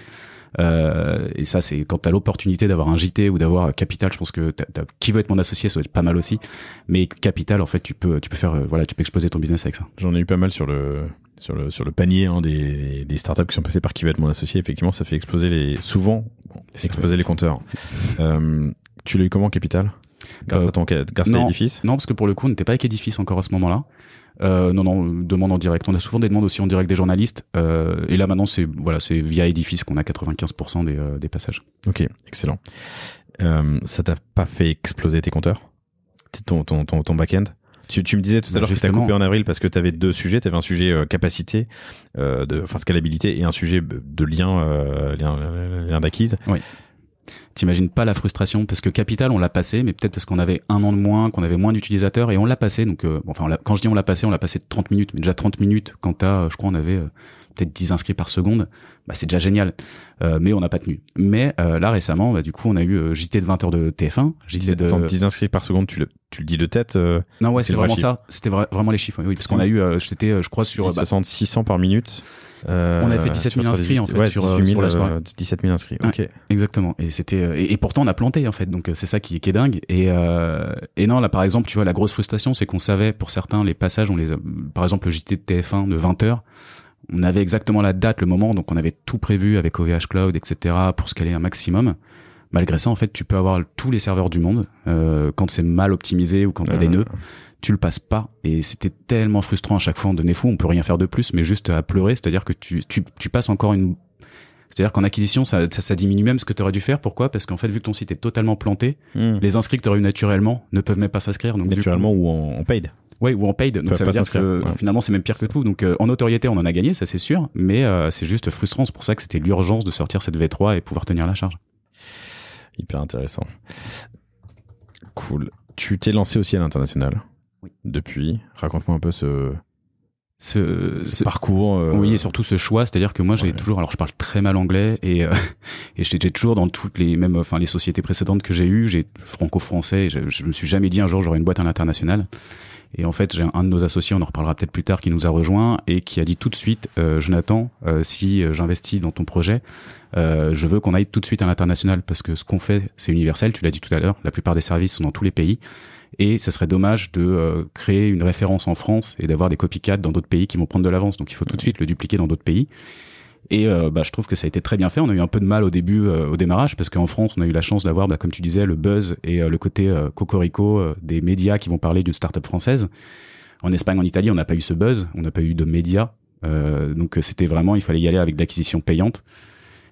Et ça, c'est quand t'as l'opportunité d'avoir un JT ou d'avoir Capital, je pense que qui veut être mon associé, ça va être pas mal aussi. Mais Capital, en fait, tu peux faire, tu peux exploser ton business avec ça. J'en ai eu pas mal sur le panier des startups qui sont passées par qui va être mon associé. Effectivement, ça fait exploser les compteurs. Tu l'as eu comment, Capital? Grâce à Edifice? Non, parce que pour le coup, on n'était pas avec Edifice encore à ce moment-là. Non, demande en direct. On a souvent des demandes aussi en direct des journalistes. Et là maintenant, c'est via Edifice qu'on a 95% des passages. Ok, excellent. Ça t'a pas fait exploser tes compteurs, ton back-end? Tu me disais tout à l'heure que tu as coupé en avril parce que tu avais 2 sujets. Tu avais un sujet capacité, scalabilité, et un sujet de lien d'acquise. Oui. T'imagines pas la frustration, parce que Capital on l'a passé, mais peut-être parce qu'on avait 1 an de moins, qu'on avait moins d'utilisateurs, et on l'a passé. Donc quand je dis on l'a passé de 30 minutes, mais déjà 30 minutes quand je crois on avait peut-être 10 inscrits par seconde, c'est déjà génial. Mais on n'a pas tenu. Mais là récemment, du coup on a eu JT de 20h de TF1, JT de 10 inscrits par seconde, tu le dis de tête? Non, ouais, c'est vraiment ça. C'était vraiment les chiffres. Oui, parce qu'on a eu je crois sur 600 par minute. On avait fait 17 000 inscrits en fait sur la soirée. 17 000 inscrits. Ok. Ouais, exactement. Et c'était et pourtant on a planté en fait. Donc c'est ça qui est dingue. Et non, là par exemple, tu vois, la grosse frustration, c'est qu'on savait pour certains les passages, par exemple le JT de TF1 de 20h, on avait exactement la date, le moment, donc on avait tout prévu avec OVH Cloud, etc. pour scaler un maximum. Malgré ça, en fait, tu peux avoir tous les serveurs du monde quand c'est mal optimisé ou quand t'as des nœuds. Tu le passes pas, et c'était tellement frustrant à chaque fois. On devenait fou, on peut rien faire de plus, mais juste à pleurer. C'est-à-dire que tu passes encore c'est-à-dire qu'en acquisition, ça diminue même ce que tu aurais dû faire. Pourquoi? Parce qu'en fait, vu que ton site est totalement planté, les inscrits que tu aurais eu naturellement ne peuvent même pas s'inscrire. Donc, naturellement ou en paid. Oui, ou en paid. Donc ça veut dire que finalement, c'est même pire que tout. Donc en notoriété, on en a gagné, ça c'est sûr, mais c'est juste frustrant. C'est pour ça que c'était l'urgence de sortir cette V3 et pouvoir tenir la charge. Hyper intéressant. Cool. Tu t'es lancé aussi à l'international. Oui. Depuis, raconte-moi un peu ce parcours. Oui, et surtout ce choix, c'est-à-dire que moi j'ai toujours, alors je parle très mal anglais, et j'ai toujours dans toutes les les sociétés précédentes que j'ai eues, j'ai franco-français, je me suis jamais dit un jour j'aurai une boîte à l'international. Et en fait, j'ai un de nos associés, on en reparlera peut-être plus tard, qui nous a rejoint et qui a dit tout de suite, Jonathan, si j'investis dans ton projet, je veux qu'on aille tout de suite à l'international, parce que ce qu'on fait, c'est universel, tu l'as dit tout à l'heure, la plupart des services sont dans tous les pays, et ça serait dommage de créer une référence en France et d'avoir des copycats dans d'autres pays qui vont prendre de l'avance. Donc il faut tout de suite le dupliquer dans d'autres pays. Et je trouve que ça a été très bien fait. On a eu un peu de mal au début, au démarrage, parce qu'en France, on a eu la chance d'avoir, comme tu disais, le buzz et le côté cocorico des médias qui vont parler d'une start-up française. En Espagne, en Italie, on n'a pas eu ce buzz, on n'a pas eu de médias. Donc c'était vraiment, il fallait y aller avec de l'acquisition payante.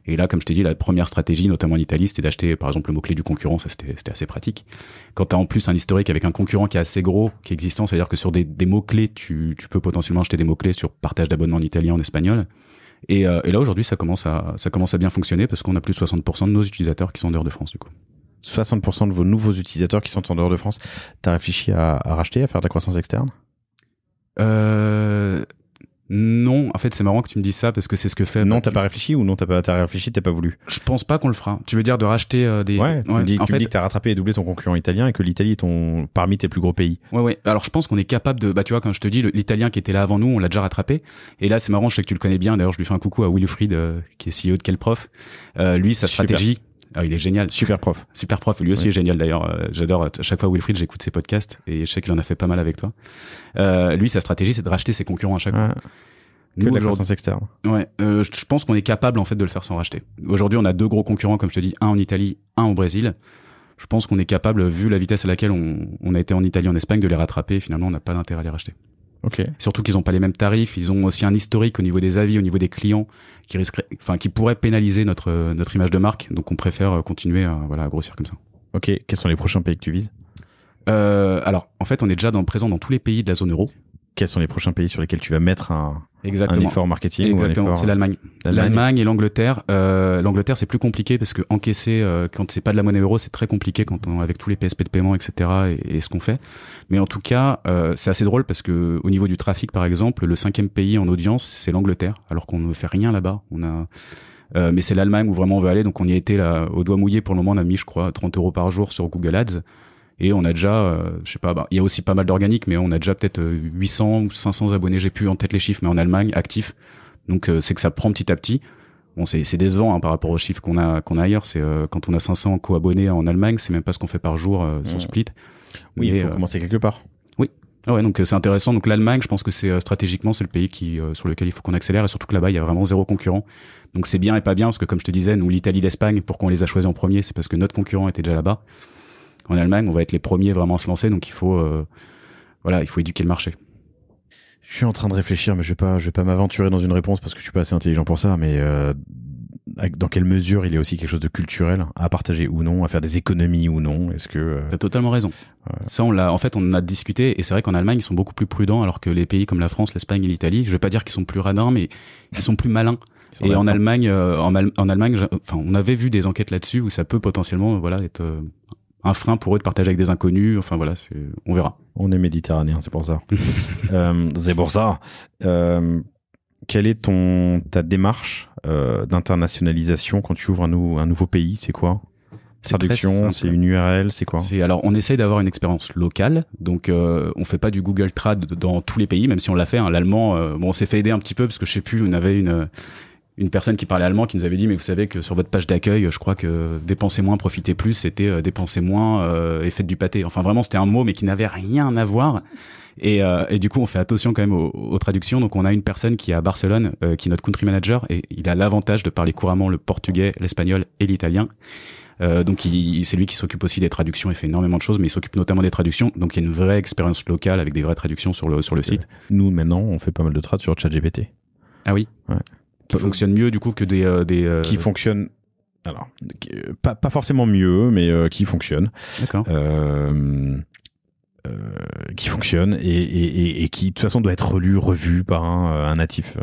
Et là, comme je t'ai dit, la première stratégie, notamment en Italie, c'était d'acheter, par exemple, le mot-clé du concurrent. Ça, c'était assez pratique. Quand tu as en plus un historique avec un concurrent qui est assez gros, qui est existant, c'est-à-dire que sur des mots-clés, tu peux potentiellement acheter des mots-clés sur partage d'abonnements en italien, en espagnol. Et là, aujourd'hui, ça commence à bien fonctionner parce qu'on a plus de 60% de nos utilisateurs qui sont en dehors de France, du coup. 60% de vos nouveaux utilisateurs qui sont en dehors de France. T'as réfléchi à racheter, à faire de la croissance externe? Non, en fait, c'est marrant que tu me dises ça parce que c'est ce que fait. Non, t'as pas réfléchi ou non, t'as réfléchi, t'as pas voulu? Je pense pas qu'on le fera. Tu veux dire de racheter des. Ouais, tu me dis que t'as rattrapé et doublé ton concurrent italien et que l'Italie est parmi tes plus gros pays. Ouais. Alors, je pense qu'on est capable de. Tu vois, quand je te dis, l'italien qui était là avant nous, on l'a déjà rattrapé. Et là, c'est marrant, je sais que tu le connais bien. D'ailleurs, je lui fais un coucou à Wilfried, qui est CEO de Kelprof. Lui, sa stratégie. Ah, il est génial. Super prof. Lui aussi est génial d'ailleurs. J'adore. À chaque fois Wilfried, j'écoute ses podcasts et je sais qu'il en a fait pas mal avec toi. Lui, sa stratégie, c'est de racheter ses concurrents à chaque fois. Que de la croissance externe. Ouais, je pense qu'on est capable en fait de le faire sans racheter. Aujourd'hui, on a 2 gros concurrents, comme je te dis, un en Italie, un au Brésil. Je pense qu'on est capable, vu la vitesse à laquelle on a été en Italie, en Espagne, de les rattraper. Finalement, on n'a pas d'intérêt à les racheter. Ok. Surtout qu'ils n'ont pas les mêmes tarifs. Ils ont aussi un historique au niveau des avis, au niveau des clients, qui pourrait pénaliser notre image de marque. Donc, on préfère continuer à grossir comme ça. Ok. Quels sont les prochains pays que tu vises? Alors, en fait, on est déjà présent dans tous les pays de la zone euro. Quels sont les prochains pays sur lesquels tu vas mettre un effort marketing? Exactement, c'est l'Allemagne. L'Allemagne et l'Angleterre. L'Angleterre, c'est plus compliqué parce que encaisser, quand c'est pas de la monnaie euro, c'est très compliqué avec tous les PSP de paiement, etc. et ce qu'on fait. Mais en tout cas, c'est assez drôle parce que au niveau du trafic, par exemple, le 5e pays en audience, c'est l'Angleterre, alors qu'on ne fait rien là-bas. Mais c'est l'Allemagne où vraiment on veut aller. Donc on y a été là, au doigt mouillé. Pour le moment, on a mis, je crois, 30 € par jour sur Google Ads. Et on a déjà, je sais pas, il y a aussi pas mal d'organiques, mais on a déjà peut-être 800 ou 500 abonnés, j'ai plus en tête les chiffres, mais en Allemagne, actifs. Donc c'est que ça prend petit à petit. Bon, c'est décevant par rapport aux chiffres qu'on a ailleurs. C'est quand on a 500 co-abonnés en Allemagne, c'est même pas ce qu'on fait par jour sur Split. Oui, il faut commencer quelque part. Oui. Ah ouais, donc c'est intéressant. Donc l'Allemagne, je pense que c'est stratégiquement, c'est le pays sur lequel il faut qu'on accélère, et surtout que là-bas, il y a vraiment 0 concurrent. Donc c'est bien et pas bien, parce que comme je te disais, nous, l'Italie, l'Espagne, pourquoi on les a choisis en premier, c'est parce que notre concurrent était déjà là-bas. En Allemagne, on va être les premiers vraiment à se lancer, donc il faut éduquer le marché. Je suis en train de réfléchir, mais je vais pas m'aventurer dans une réponse parce que je suis pas assez intelligent pour ça, mais dans quelle mesure il y a aussi quelque chose de culturel à partager ou non, à faire des économies ou non? Est-ce que T'as totalement raison. Ça, on en a discuté, et c'est vrai qu'en Allemagne, ils sont beaucoup plus prudents, alors que les pays comme la France, l'Espagne et l'Italie, je vais pas dire qu'ils sont plus radins, mais ils sont plus malins. Et en Allemagne, on avait vu des enquêtes là-dessus où ça peut potentiellement, être un frein pour eux de partager avec des inconnus. Enfin voilà, on verra. On est méditerranéen, c'est pour ça. C'est pour ça. Quelle est ta démarche d'internationalisation quand tu ouvres un nouveau pays? C'est quoi? Traduction, c'est une URL, c'est quoi? Alors, on essaye d'avoir une expérience locale. Donc, on fait pas du Google Trad dans tous les pays, même si on l'a fait. L'allemand, on s'est fait aider un petit peu parce que je sais plus, on avait une personne qui parlait allemand qui nous avait dit, mais vous savez que sur votre page d'accueil, je crois que dépenser moins, profiter plus, c'était dépenser moins et faites du pâté. Enfin, vraiment, c'était un mot, mais qui n'avait rien à voir. Et du coup, on fait attention quand même aux traductions. Donc, on a une personne qui est à Barcelone, qui est notre country manager, et il a l'avantage de parler couramment le portugais, l'espagnol et l'italien. Donc, c'est lui qui s'occupe aussi des traductions. Il fait énormément de choses, mais il s'occupe notamment des traductions. Donc, il y a une vraie expérience locale avec des vraies traductions sur le site. Nous, maintenant, on fait pas mal de trad sur ChatGPT. Ah oui? Ouais. Qui fonctionne mieux du coup que des qui fonctionne, alors pas forcément mieux, mais qui fonctionne. D'accord. Qui fonctionne et qui de toute façon doit être revu par un natif,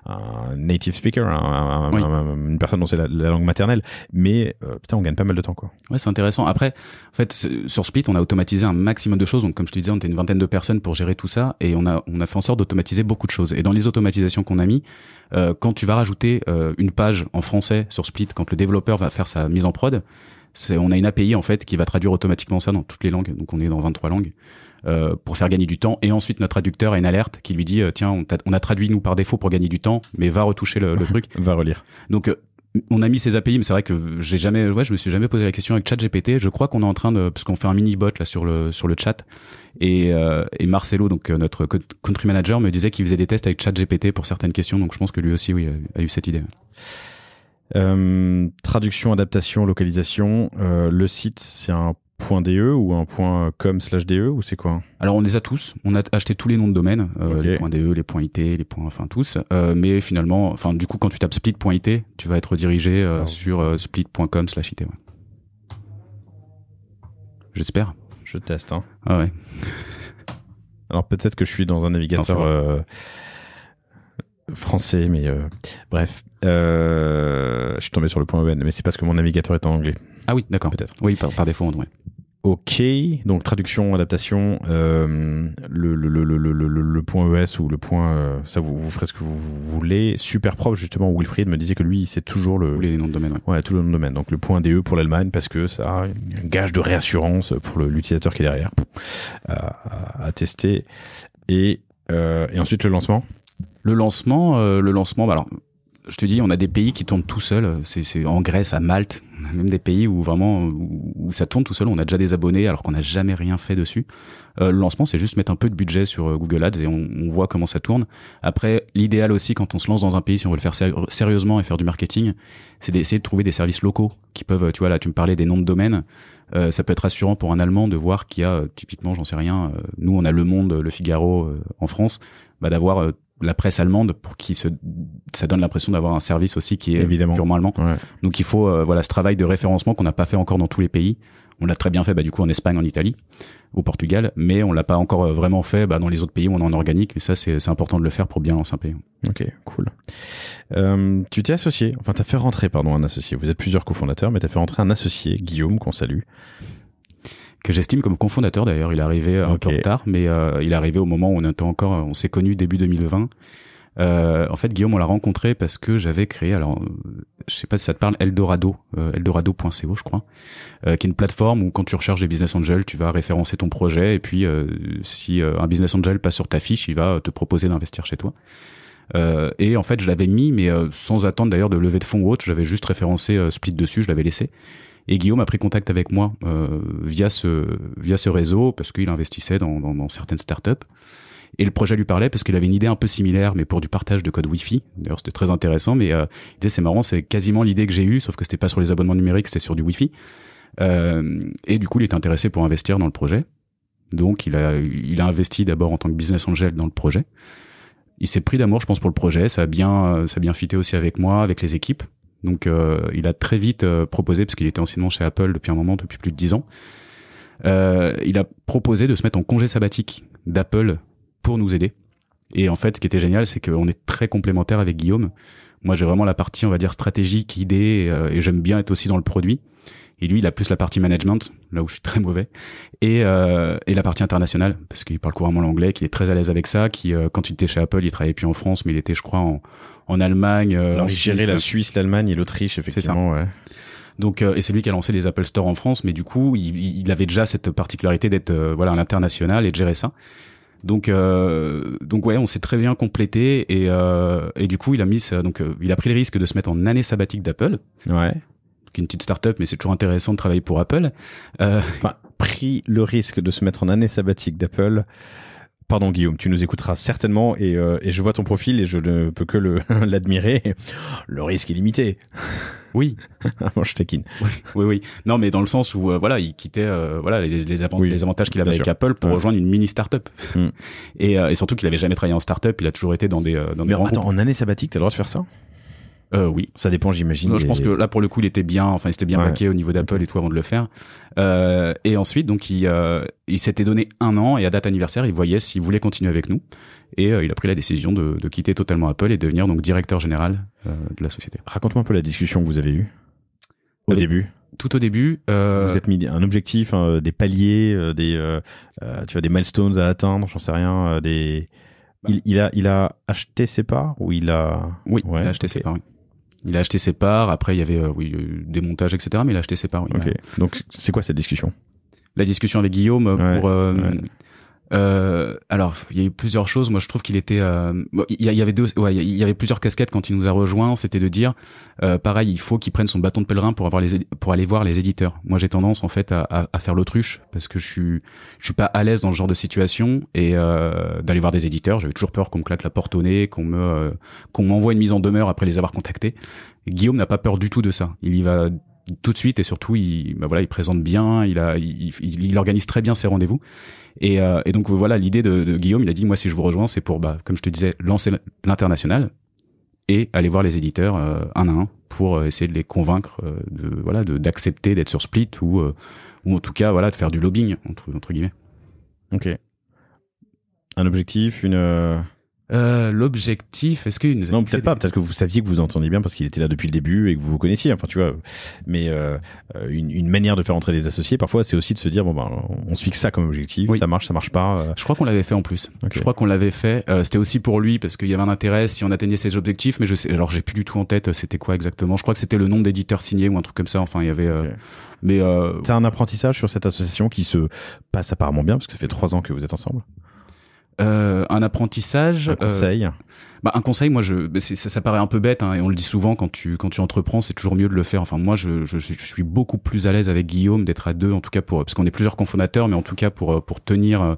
un native speaker, une personne dont c'est la langue maternelle. Mais putain, on gagne pas mal de temps, quoi. Ouais, c'est intéressant. Après, en fait, sur Split, on a automatisé un maximum de choses. Donc, comme je te disais, on était une vingtaine de personnes pour gérer tout ça, et on a fait en sorte d'automatiser beaucoup de choses. Et dans les automatisations qu'on a mis, quand tu vas rajouter une page en français sur Split, quand le développeur va faire sa mise en prod, on a une API en fait qui va traduire automatiquement ça dans toutes les langues. Donc on est dans 23 langues pour faire gagner du temps. Et ensuite notre traducteur a une alerte qui lui dit tiens, on a traduit nous par défaut pour gagner du temps, mais va retoucher le truc. Va relire. Donc On a mis ces API, mais c'est vrai que je me suis jamais posé la question avec ChatGPT. Je crois qu'on est en train de, parce qu'on fait un mini bot là sur le chat, et Marcelo, donc notre country manager, me disait qu'il faisait des tests avec ChatGPT pour certaines questions. Donc je pense que lui aussi, oui, a eu cette idée. Traduction, adaptation, localisation. Le site, c'est un .de ou un .com/de ou c'est quoi? Alors on les a tous, on a acheté tous les noms de domaine, Okay. les .de, les .it, les enfin tous, mais finalement, enfin du coup quand tu tapes split.it, tu vas être redirigé sur split.com/it. Ouais. J'espère. Je teste. Hein. Ah ouais. Alors peut-être que je suis dans un navigateur français, mais bref. Je suis tombé sur le .en, mais c'est parce que mon navigateur est en anglais. Ah oui, d'accord. Peut-être. Oui, par défaut, ouais. Ok, donc traduction, adaptation, le point ES ou le point, ça vous ferez ce que vous voulez. Super propre, justement, Wilfried me disait que lui, c'est toujours Tous les noms de domaine, ouais. Ouais, tout le nom de domaine. Donc le point DE pour l'Allemagne, parce que ça a un gage de réassurance pour l'utilisateur qui est derrière à tester. Et ensuite le lancement. Le lancement, bah alors, je te dis, on a des pays qui tournent tout seuls. C'est en Grèce, à Malte, on a même des pays où vraiment où ça tourne tout seul. On a déjà des abonnés alors qu'on n'a jamais rien fait dessus. Le lancement, c'est juste mettre un peu de budget sur Google Ads et on voit comment ça tourne. Après, l'idéal aussi quand on se lance dans un pays, si on veut le faire sérieusement et faire du marketing, c'est d'essayer de trouver des services locaux qui peuvent, tu vois, là, tu me parlais des noms de domaine. Ça peut être rassurant pour un Allemand de voir qu'il y a, typiquement, j'en sais rien, nous, on a Le Monde, Le Figaro en France, bah, d'avoir la presse allemande pour ça donne l'impression d'avoir un service aussi qui est évidemment purement allemand. Ouais. Donc il faut ce travail de référencement qu'on n'a pas fait encore dans tous les pays. On l'a très bien fait du coup en Espagne, en Italie, au Portugal, mais on l'a pas encore vraiment fait dans les autres pays où on est en organique. Mais ça c'est important de le faire pour bien lancer un pays. Ok, cool. Tu t'es associé, enfin t'as fait rentrer un associé. Vous êtes plusieurs cofondateurs, mais t'as fait rentrer un associé, Guillaume, qu'on salue. Que j'estime comme cofondateur d'ailleurs. Il est arrivé un peu en retard, mais il est arrivé au moment où on s'est connus début 2020. En fait, Guillaume, on l'a rencontré parce que j'avais créé, alors je sais pas si ça te parle, Eldorado, eldorado.co je crois, qui est une plateforme où quand tu recherches des business angels, tu vas référencer ton projet et puis si un business angel passe sur ta fiche, il va te proposer d'investir chez toi. Et en fait, je l'avais mis, mais sans attendre d'ailleurs de lever de fonds ou autre, j'avais juste référencé Split dessus, je l'avais laissé. Et Guillaume a pris contact avec moi via ce réseau parce qu'il investissait dans certaines startups. Et le projet lui parlait parce qu'il avait une idée un peu similaire, mais pour du partage de code Wi-Fi. D'ailleurs, c'était très intéressant, mais c'est marrant, c'est quasiment l'idée que j'ai eue, sauf que c'était pas sur les abonnements numériques, c'était sur du Wi-Fi. Et du coup, il était intéressé pour investir dans le projet. Donc, il a investi d'abord en tant que business angel dans le projet. Il s'est pris d'amour, je pense, pour le projet. Ça a bien fité aussi avec moi, avec les équipes. Donc il a très vite proposé, parce qu'il était anciennement chez Apple depuis plus de 10 ans, il a proposé de se mettre en congé sabbatique d'Apple pour nous aider. Et en fait, ce qui était génial, c'est qu'on est très complémentaires avec Guillaume. Moi, j'ai vraiment la partie, on va dire, stratégique, idée, et j'aime bien être aussi dans le produit. Et lui, il a plus la partie management, là où je suis très mauvais, et la partie internationale, parce qu'il parle couramment l'anglais, qu'il est très à l'aise avec ça, qui quand il était chez Apple, il travaillait plus en France, mais il était, je crois, en Allemagne. Alors, il gérait la Suisse, l'Allemagne et l'Autriche, effectivement. Ouais. Donc, et c'est lui qui a lancé les Apple Store en France, mais du coup, il avait déjà cette particularité d'être à l'international et de gérer ça. Donc ouais, on s'est très bien complété et du coup, il a pris le risque de se mettre en année sabbatique d'Apple. Ouais. Qui est une petite start-up, mais c'est toujours intéressant de travailler pour Apple. Enfin, pris le risque de se mettre en année sabbatique d'Apple. Pardon Guillaume, tu nous écouteras certainement et je vois ton profil et je ne peux que l'admirer. Le risque est limité. Oui. Bon, je taquine. Oui. Non, mais dans le sens où il quittait les avantages qu'il avait avec Apple pour rejoindre une mini start-up. Et surtout qu'il avait jamais travaillé en start-up, il a toujours été dans des mais attends, en année sabbatique, t'as le droit de faire ça? Oui. Ça dépend, j'imagine. Je pense que là, pour le coup, il était bien baqué au niveau d'Apple et tout avant de le faire. Et ensuite, donc, il s'était donné 1 an et à date anniversaire, il voyait s'il voulait continuer avec nous. Et il a pris la décision de quitter totalement Apple et de devenir donc directeur général de la société. Raconte-moi un peu la discussion que vous avez eue au début. Tout au début. Vous êtes mis un objectif, des paliers, tu vois, des milestones à atteindre, j'en sais rien, Il a acheté ses parts ou il a... Oui, il a acheté ses parts, oui. Il a acheté ses parts, après il y avait des montages, etc., mais il a acheté ses parts, oui. Ok, donc c'est quoi cette discussion? La discussion avec Guillaume Alors, il y a eu plusieurs choses. Moi, je trouve qu'il était. Il y avait il y avait plusieurs casquettes quand il nous a rejoints. C'était de dire, pareil, il faut qu'il prenne son bâton de pèlerin pour aller voir les éditeurs. Moi, j'ai tendance en fait à faire l'autruche parce que je suis pas à l'aise dans ce genre de situation et d'aller voir des éditeurs. J'avais toujours peur qu'on me claque la porte au nez, qu'on m'envoie une mise en demeure après les avoir contactés. Et Guillaume n'a pas peur du tout de ça. Il y va tout de suite et surtout, il présente bien. Il organise très bien ses rendez-vous. Et donc voilà, l'idée de Guillaume, il a dit moi si je vous rejoins, c'est pour comme je te disais, lancer l'international et aller voir les éditeurs un à un pour essayer de les convaincre d'accepter d'être sur Split ou en tout cas de faire du lobbying entre guillemets. OK. Un objectif, l'objectif, est-ce qu'il nous a Non, peut-être pas. Peut-être que vous saviez que vous entendiez bien parce qu'il était là depuis le début et que vous vous connaissiez. Enfin, tu vois. Mais une manière de faire entrer des associés, parfois, c'est aussi de se dire on se fixe ça comme objectif. Oui. Ça marche pas. Je crois qu'on l'avait fait en plus. Okay. Je crois qu'on l'avait fait. C'était aussi pour lui parce qu'il y avait un intérêt si on atteignait ses objectifs. Mais alors j'ai plus du tout en tête. C'était quoi exactement? Je crois que c'était le nombre d'éditeurs signés ou un truc comme ça. Enfin, il y avait. Okay. Mais c'est un apprentissage sur cette association qui se passe apparemment bien parce que ça fait 3 ans que vous êtes ensemble. Un apprentissage, un conseil. Un conseil, moi, ça paraît un peu bête, hein, et on le dit souvent quand tu entreprends, c'est toujours mieux de le faire. Enfin, moi, je suis beaucoup plus à l'aise avec Guillaume d'être à deux, en tout cas parce qu'on est plusieurs cofondateurs, mais en tout cas pour tenir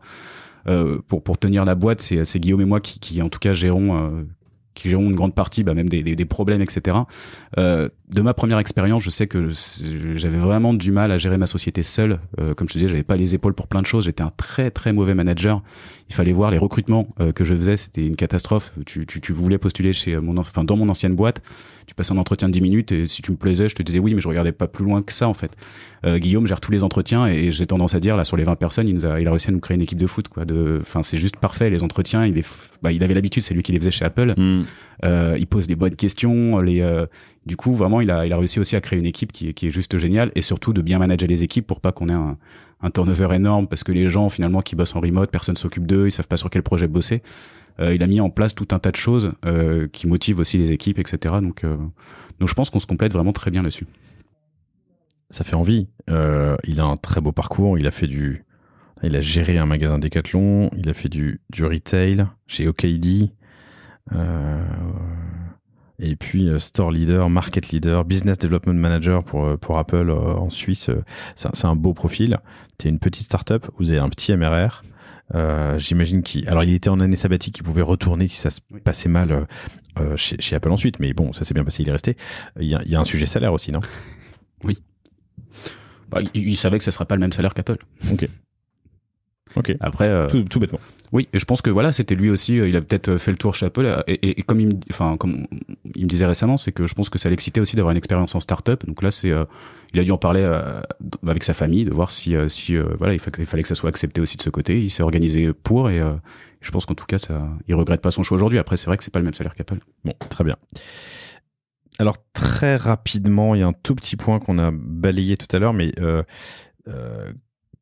la boîte, c'est Guillaume et moi qui en tout cas gérons une grande partie, même des problèmes, etc. De ma première expérience, je sais que j'avais vraiment du mal à gérer ma société seule. Comme je te disais, j'avais pas les épaules pour plein de choses. J'étais un très très mauvais manager. Il fallait voir les recrutements que je faisais, c'était une catastrophe. Tu voulais postuler dans mon ancienne boîte. Tu passais un entretien de 10 minutes et si tu me plaisais, je te disais oui, mais je regardais pas plus loin que ça en fait. Guillaume gère tous les entretiens et j'ai tendance à dire là sur les 20 personnes, il a réussi à nous créer une équipe de foot quoi. C'est juste parfait les entretiens. Il avait l'habitude, c'est lui qui les faisait chez Apple. Il pose des bonnes questions. Du coup, vraiment, il a réussi aussi à créer une équipe qui est juste géniale et surtout de bien manager les équipes pour pas qu'on ait un turnover énorme parce que les gens finalement qui bossent en remote, personne s'occupe d'eux, ils savent pas sur quel projet bosser. Il a mis en place tout un tas de choses qui motivent aussi les équipes, etc. Donc je pense qu'on se complète vraiment très bien là-dessus. Ça fait envie. Il a un très beau parcours. Il a géré un magasin Decathlon. Il a fait du retail chez OKD. Et puis store leader, market leader, business development manager pour Apple en Suisse. C'est un beau profil. T'es une petite startup. Vous avez un petit MRR. J'imagine alors il était en année sabbatique, il pouvait retourner si ça se passait mal chez Apple ensuite, mais bon, ça s'est bien passé, il est resté. Il y a un sujet salaire aussi, non? Oui. Il savait que ça sera pas le même salaire qu'Apple. Ok. Après, tout bêtement. Oui, et je pense que c'était lui aussi. Il a peut-être fait le tour chez Apple. Et comme il me disait récemment, c'est que je pense que ça l'excitait aussi d'avoir une expérience en start-up. Donc là, il a dû en parler avec sa famille, de voir si il fallait que ça soit accepté aussi de ce côté. Il s'est organisé pour et je pense qu'en tout cas, il regrette pas son choix aujourd'hui. Après, c'est vrai que c'est pas le même salaire qu'Apple. Bon, très bien. Alors très rapidement, il y a un tout petit point qu'on a balayé tout à l'heure, mais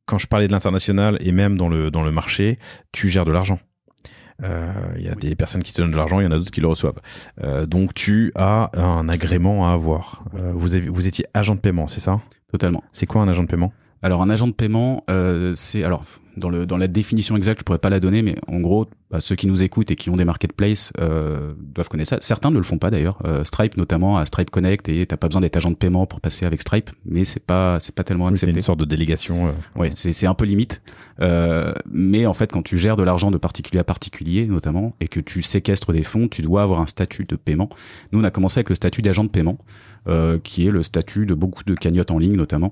quand je parlais de l'international et même dans le marché, tu gères de l'argent. Il y a des personnes qui te donnent de l'argent, il y en a d'autres qui le reçoivent. Donc tu as un agrément à avoir. Vous étiez agent de paiement, c'est ça? Totalement. C'est quoi un agent de paiement? Alors un agent de paiement, dans la définition exacte, je pourrais pas la donner, mais en gros, ceux qui nous écoutent et qui ont des marketplaces doivent connaître ça. Certains ne le font pas d'ailleurs. Stripe notamment, à Stripe Connect, et t'as pas besoin d'être agent de paiement pour passer avec Stripe, mais c'est pas tellement accepté. C'est une sorte de délégation. Ouais, c'est un peu limite. Mais en fait, quand tu gères de l'argent de particulier à particulier, notamment, et que tu séquestres des fonds, tu dois avoir un statut de paiement. Nous, on a commencé avec le statut d'agent de paiement, qui est le statut de beaucoup de cagnottes en ligne, notamment.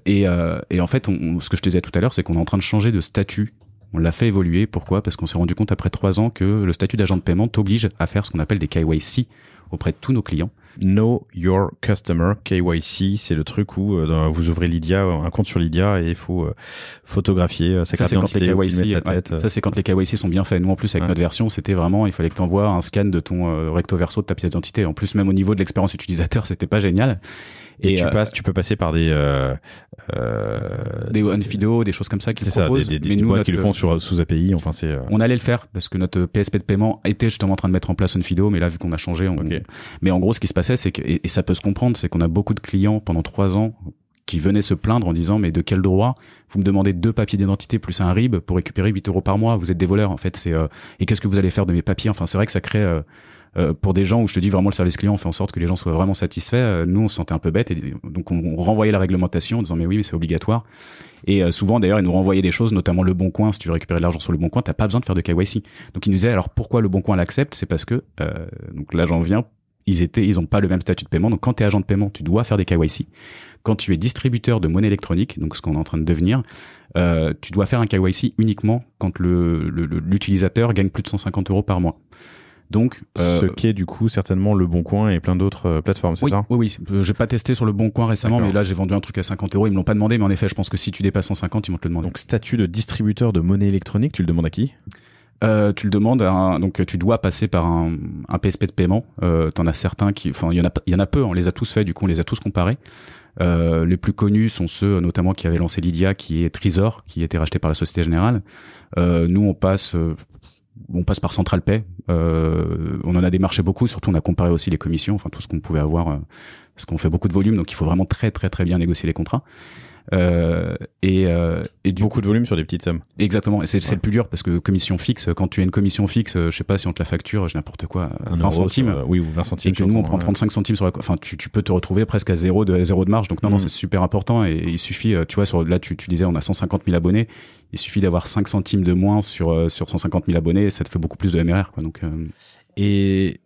Et en fait, ce que je te disais tout à l'heure, c'est qu'on est en train de changer de statut. On l'a fait évoluer. Pourquoi? Parce qu'on s'est rendu compte après 3 ans que le statut d'agent de paiement t'oblige à faire ce qu'on appelle des KYC auprès de tous nos clients. Know Your Customer, KYC, c'est le truc où vous ouvrez Lydia, un compte sur Lydia et il faut photographier sa carte d'identité, filmer sa tête. Ça, c'est quand les KYC sont bien faits. Nous, en plus, avec notre version, c'était vraiment, il fallait que tu envoies un scan de ton recto verso de ta pièce d'identité. En plus, même au niveau de l'expérience utilisateur, c'était pas génial. Et tu peux passer par des OneFido, des choses comme ça qui proposent. Des boîtes qui le font sous API. Enfin, on allait le faire parce que notre PSP de paiement était justement en train de mettre en place OneFido, mais là, vu qu'on a changé, mais en gros, ce qui se passait, c'est que, et ça peut se comprendre, c'est qu'on a beaucoup de clients pendant 3 ans qui venaient se plaindre en disant mais de quel droit vous me demandez 2 papiers d'identité plus un RIB pour récupérer 8 € par mois, vous êtes des voleurs en fait, et qu'est-ce que vous allez faire de mes papiers? Enfin c'est vrai que ça crée pour des gens où je te dis vraiment le service client, on fait en sorte que les gens soient vraiment satisfaits. Nous on se sentait un peu bêtes et donc on renvoyait la réglementation en disant mais oui mais c'est obligatoire. Et souvent d'ailleurs ils nous renvoyaient des choses, notamment Le Bon Coin. Si tu veux récupérer de l'argent sur Le Bon Coin, t'as pas besoin de faire de KYC. Donc ils nous disaient alors pourquoi Le Bon Coin l'accepte? C'est parce que donc là j'en viens, ils ont pas le même statut de paiement. Donc quand tu es agent de paiement, tu dois faire des KYC. Quand tu es distributeur de monnaie électronique, donc ce qu'on est en train de devenir, tu dois faire un KYC uniquement quand l'utilisateur gagne plus de 150 € par mois. Donc, ce qui est du coup certainement Le Bon Coin et plein d'autres plateformes, c'est ça? Oui. J'ai pas testé sur Le Bon Coin récemment, mais là j'ai vendu un truc à 50 €. Ils me l'ont pas demandé, mais en effet, je pense que si tu dépasses 150, ils vont te le demander. Donc statut de distributeur de monnaie électronique, tu le demandes à qui? Tu le demandes donc tu dois passer par un PSP de paiement. T'en as certains il y en a peu, on les a tous fait, du coup on les a tous comparés. Les plus connus sont ceux notamment qui avaient lancé Lydia, qui est Trésor, qui a été racheté par la Société Générale. Nous on passe par CentralPay. On en a démarché beaucoup, surtout on a comparé aussi les commissions, enfin tout ce qu'on pouvait avoir, parce qu'on fait beaucoup de volume, donc il faut vraiment très très très bien négocier les contrats. Et beaucoup de volume sur des petites sommes. Exactement, et c'est le plus dur parce que commission fixe, quand tu as une commission fixe, je sais pas si on te la facture, j'ai n'importe quoi, 20 centimes. Oui, ou 20 centimes. Et que nous on prend 35 centimes sur enfin tu peux te retrouver presque à zéro de marge. Donc non, c'est super important, et il suffit, tu vois, là tu disais on a 150 000 abonnés, il suffit d'avoir 5 centimes de moins sur 150 000 abonnés, et ça te fait beaucoup plus de MRR, quoi. Donc et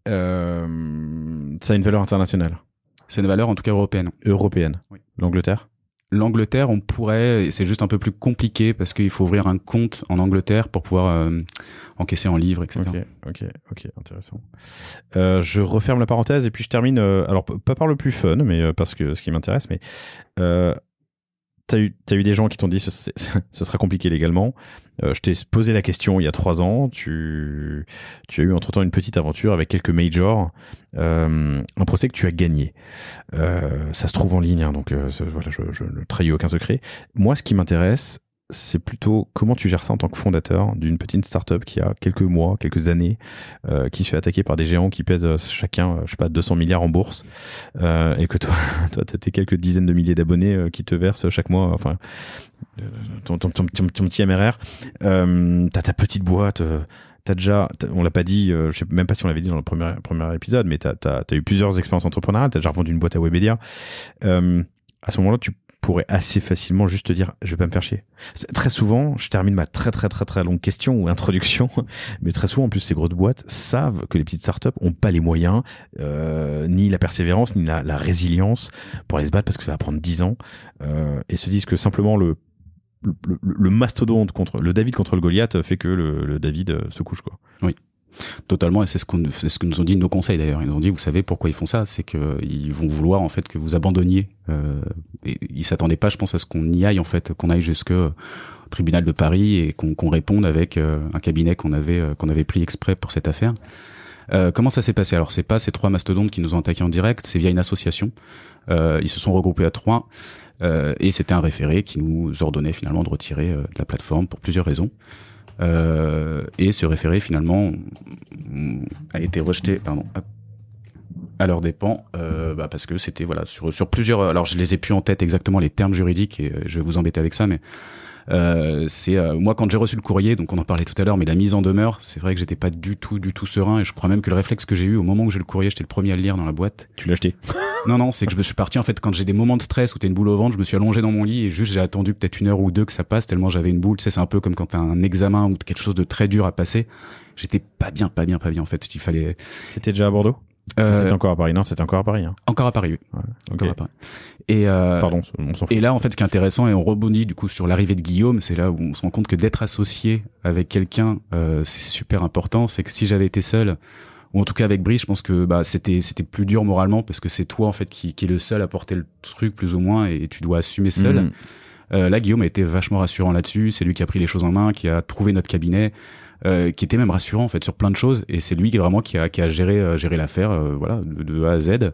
ça a une valeur internationale. C'est une valeur en tout cas européenne. Européenne. Oui. L'Angleterre, on pourrait, c'est juste un peu plus compliqué parce qu'il faut ouvrir un compte en Angleterre pour pouvoir encaisser en livres, etc. Ok, intéressant. Je referme la parenthèse et puis je termine, alors pas par le plus fun, mais parce que ce qui m'intéresse, mais t'as eu des gens qui t'ont dit ce sera compliqué légalement. Je t'ai posé la question il y a 3 ans. Tu as eu entre-temps une petite aventure avec quelques majors, un procès que tu as gagné. Ça se trouve en ligne, hein, donc voilà, je ne trahis aucun secret. Moi, ce qui m'intéresse, c'est plutôt comment tu gères ça en tant que fondateur d'une petite startup qui a quelques mois, quelques années, qui se fait attaquer par des géants qui pèsent chacun, je sais pas, 200 milliards en bourse, et que toi t'as tes quelques dizaines de milliers d'abonnés qui te versent chaque mois, enfin, ton petit MRR, t'as ta petite boîte, on l'a pas dit, je sais même pas si on l'avait dit dans le premier épisode, mais t'as eu plusieurs expériences entrepreneuriales, t'as déjà revendu une boîte à Webedia. À ce moment-là, tu pourrais assez facilement juste te dire je vais pas me faire chier. Très souvent, je termine ma très très très très longue question ou introduction, mais très souvent en plus ces grosses boîtes savent que les petites startups ont pas les moyens, ni la persévérance, ni la résilience pour aller se battre parce que ça va prendre 10 ans, et se disent que simplement le mastodonte le David contre le Goliath fait que le David se couche, quoi. Oui. Totalement, et c'est ce que nous ont dit nos conseils d'ailleurs. Ils nous ont dit, vous savez pourquoi ils font ça, c'est que ils vont vouloir en fait que vous abandonniez. Et ils s'attendaient pas, je pense, à ce qu'on y aille en fait, qu'on aille jusqu'au tribunal de Paris et qu'on réponde avec un cabinet qu'on avait pris exprès pour cette affaire. Comment ça s'est passé? Alors c'est pas ces 3 mastodontes qui nous ont attaqués en direct, c'est via une association. Ils se sont regroupés à 3 et c'était un référé qui nous ordonnait finalement de retirer de la plateforme pour plusieurs raisons. Et ce référé finalement a été rejeté à leurs dépens, parce que c'était voilà sur plusieurs, alors je les ai plus en tête exactement les termes juridiques et je vais vous embêter avec ça, mais moi quand j'ai reçu le courrier, donc on en parlait tout à l'heure, mais la mise en demeure, c'est vrai que j'étais pas du tout serein, et je crois même que le réflexe que j'ai eu au moment où j'ai le courrier, j'étais le premier à le lire dans la boîte. Tu l'as acheté? Non, c'est que je me suis parti en fait quand j'ai des moments de stress où t'as une boule au ventre, je me suis allongé dans mon lit et juste j'ai attendu peut-être 1 heure ou 2 que ça passe tellement j'avais une boule. Tu sais, c'est un peu comme quand t'as un examen ou quelque chose de très dur à passer. J'étais pas bien en fait. Il fallait. T'étais déjà à Bordeaux? C'était encore à Paris? Non, c'était encore à Paris. Hein. Encore à Paris, oui. Ouais, okay. Encore à Paris. Et pardon, on s'en fout. Et là, en fait, ce qui est intéressant, et on rebondit du coup sur l'arrivée de Guillaume, c'est là où on se rend compte que d'être associé avec quelqu'un, c'est super important. C'est que si j'avais été seul, ou en tout cas avec Brice, je pense que c'était plus dur moralement parce que c'est toi en fait qui est le seul à porter le truc plus ou moins et tu dois assumer seul. Là, Guillaume a été vachement rassurant là-dessus. C'est lui qui a pris les choses en main, qui a trouvé notre cabinet, qui était même rassurant en fait sur plein de choses. Et c'est lui qui vraiment qui a géré l'affaire, voilà, de A à Z.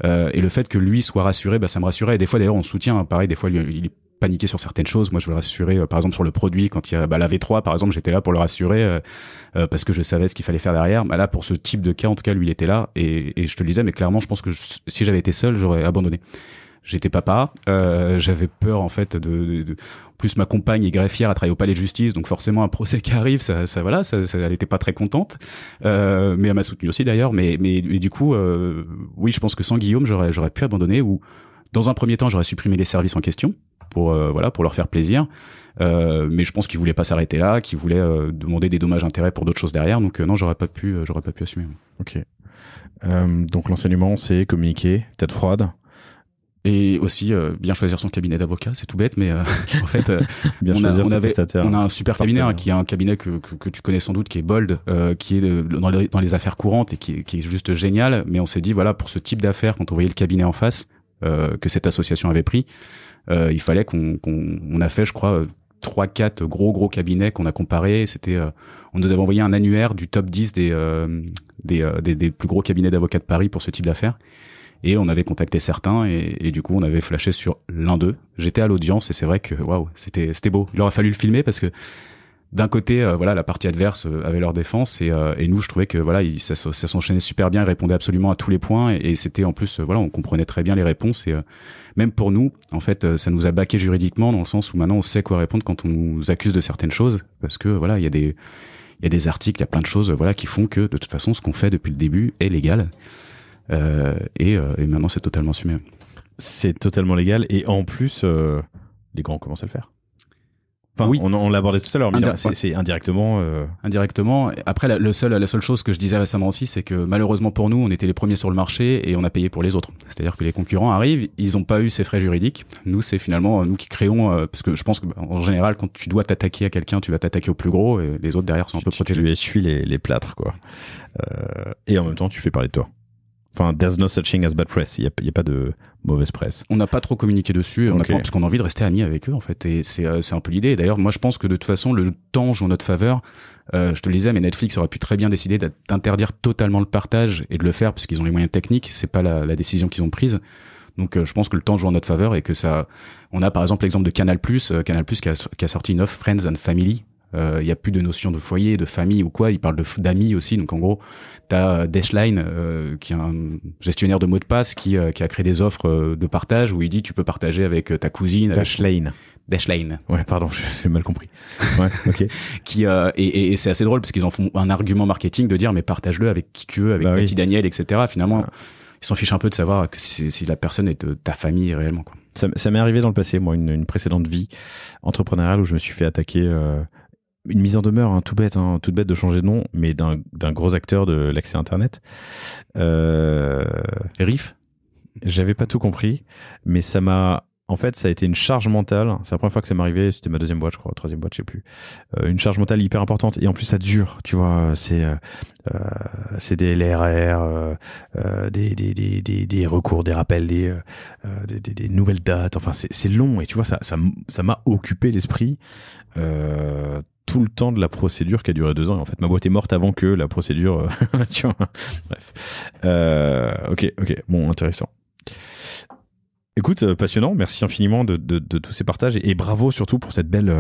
Et le fait que lui soit rassuré, ça me rassurait. Et des fois d'ailleurs on soutient, hein, pareil, des fois il est paniqué sur certaines choses. Moi je veux le rassurer, par exemple sur le produit, quand il y a la V3 par exemple, j'étais là pour le rassurer parce que je savais ce qu'il fallait faire derrière. Là pour ce type de cas, en tout cas lui il était là et je te le disais, mais clairement je pense que si j'avais été seul j'aurais abandonné. j'étais papa, j'avais peur en fait en plus ma compagne est greffière, elle travaille au palais de justice, donc forcément un procès qui arrive, elle était pas très contente, mais elle m'a soutenu aussi d'ailleurs, mais du coup, oui, je pense que sans Guillaume, j'aurais pu abandonner, ou dans un premier temps, j'aurais supprimé les services en question pour leur faire plaisir. Mais je pense qu'il voulait pas s'arrêter là, qu'il voulait demander des dommages-intérêts pour d'autres choses derrière, donc non, j'aurais pas pu assumer. Ok. Donc l'enseignement, c'est communiquer, tête froide. Et aussi bien choisir son cabinet d'avocat, c'est tout bête, mais en fait on a un super cabinet, qui est un cabinet que tu connais sans doute, qui est Bold, qui est dans les affaires courantes et qui est juste génial. Mais on s'est dit, voilà, pour ce type d'affaires, quand on voyait le cabinet en face que cette association avait pris, il fallait qu'on a fait, je crois, 3-4 gros cabinets qu'on a comparés. C'était on nous avait envoyé un annuaire du top 10 des plus gros cabinets d'avocats de Paris pour ce type d'affaires. Et on avait contacté certains et du coup on avait flashé sur l'un d'eux. J'étais à l'audience et c'est vrai que waouh, c'était beau. Il aurait fallu le filmer parce que d'un côté la partie adverse avait leur défense et nous, je trouvais que ça s'enchaînait super bien, ils répondaient absolument à tous les points et c'était en plus on comprenait très bien les réponses et même pour nous en fait ça nous a baqué juridiquement, dans le sens où maintenant on sait quoi répondre quand on nous accuse de certaines choses, parce que il y a des articles, il y a plein de choses qui font que de toute façon ce qu'on fait depuis le début est légal. Et maintenant c'est totalement assumé. C'est totalement légal et en plus les grands commencent à le faire. Enfin, oui, on l'a abordé tout à l'heure, mais c'est indirectement. Indirectement. Après, la seule chose que je disais récemment aussi, c'est que malheureusement pour nous, on était les premiers sur le marché et on a payé pour les autres. C'est-à-dire que les concurrents arrivent, ils n'ont pas eu ces frais juridiques. Nous, c'est finalement nous qui créons, parce que je pense que en général, quand tu dois t'attaquer à quelqu'un, tu vas t'attaquer au plus gros et les autres derrière sont un peu protégés. Tu essuies les plâtres, quoi. Et en même temps, tu fais parler de toi. Enfin, there's no such thing as bad press. Il y a pas de mauvaise presse. On n'a pas trop communiqué dessus, parce qu'on a envie de rester amis avec eux, en fait. Et c'est un peu l'idée. D'ailleurs, moi, je pense que de toute façon, le temps joue en notre faveur. Je te le disais, mais Netflix aurait pu très bien décider d'interdire totalement le partage et de le faire parce qu'ils ont les moyens techniques. C'est pas la décision qu'ils ont prise. Donc, je pense que le temps joue en notre faveur et que ça. On a par exemple l'exemple de Canal+, qui a sorti une offre Friends and Family. Il y a plus de notion de foyer, de famille ou quoi. Il parle d'amis aussi. Donc en gros, t'as Dashline, qui est un gestionnaire de mots de passe, qui a créé des offres de partage où il dit tu peux partager avec ta cousine. Dashline. Ouais, pardon, j'ai mal compris. Ouais, ok. Et c'est assez drôle parce qu'ils en font un argument marketing de dire mais partage-le avec qui tu veux, avec Betty Daniel, etc. Finalement, ils s'en fichent un peu de savoir que si la personne est de ta famille réellement, quoi. Ça m'est arrivé dans le passé, moi, une précédente vie entrepreneuriale où je me suis fait attaquer. Une mise en demeure, toute bête de changer de nom, mais d'un gros acteur de l'accès Internet. RIF. J'avais pas tout compris, mais ça a été une charge mentale. C'est la première fois que ça m'est arrivé. C'était ma deuxième boîte, je crois, troisième boîte, je sais plus. Une charge mentale hyper importante. Et en plus, ça dure, tu vois. C'est des LRR, des recours, des rappels, des nouvelles dates. Enfin, c'est long. Et tu vois, ça m'a occupé l'esprit. Tout le temps de la procédure qui a duré 2 ans. Et en fait, ma boîte est morte avant que la procédure. Tu vois. Bref. Ok. Bon, intéressant. Écoute, passionnant. Merci infiniment de tous ces partages et bravo surtout pour cette belle,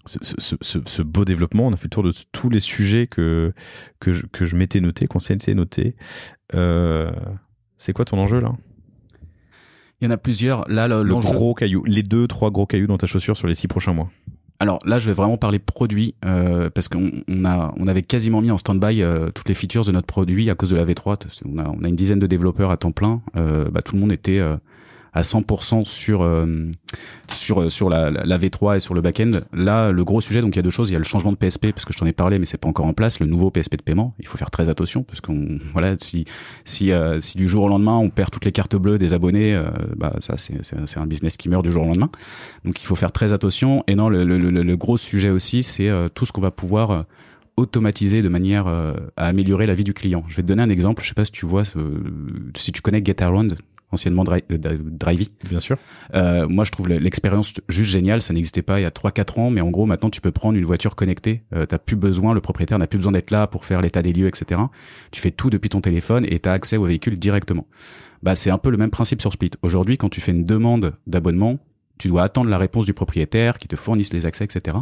ce beau développement. On a fait le tour de tous les sujets que je m'étais noté, qu'on s'était noté. C'est quoi ton enjeu là? Il y en a plusieurs. Là, le gros caillou, les 2-3 gros cailloux dans ta chaussure sur les 6 prochains mois. Alors là, je vais vraiment parler produit parce qu'on avait quasiment mis en stand-by toutes les features de notre produit à cause de la V3. On a une dizaine de développeurs à temps plein. Tout le monde était à 100% sur la V3 et sur le back-end. Là, le gros sujet, donc il y a 2 choses. Il y a le changement de PSP, parce que je t'en ai parlé, mais c'est pas encore en place. Le nouveau PSP de paiement. Il faut faire très attention, parce si du jour au lendemain, on perd toutes les cartes bleues des abonnés, ça, c'est un business qui meurt du jour au lendemain. Donc il faut faire très attention. Et non, le gros sujet aussi, c'est tout ce qu'on va pouvoir automatiser de manière à améliorer la vie du client. Je vais te donner un exemple. Je sais pas si tu vois, si tu connais GetAround, anciennement Drivey. Bien sûr. Moi, je trouve l'expérience juste géniale. Ça n'existait pas il y a 3-4 ans, mais en gros, maintenant, tu peux prendre une voiture connectée. Le propriétaire n'a plus besoin d'être là pour faire l'état des lieux, etc. Tu fais tout depuis ton téléphone et tu as accès au véhicule directement. C'est un peu le même principe sur Split. Aujourd'hui, quand tu fais une demande d'abonnement, tu dois attendre la réponse du propriétaire qui te fournisse les accès, etc.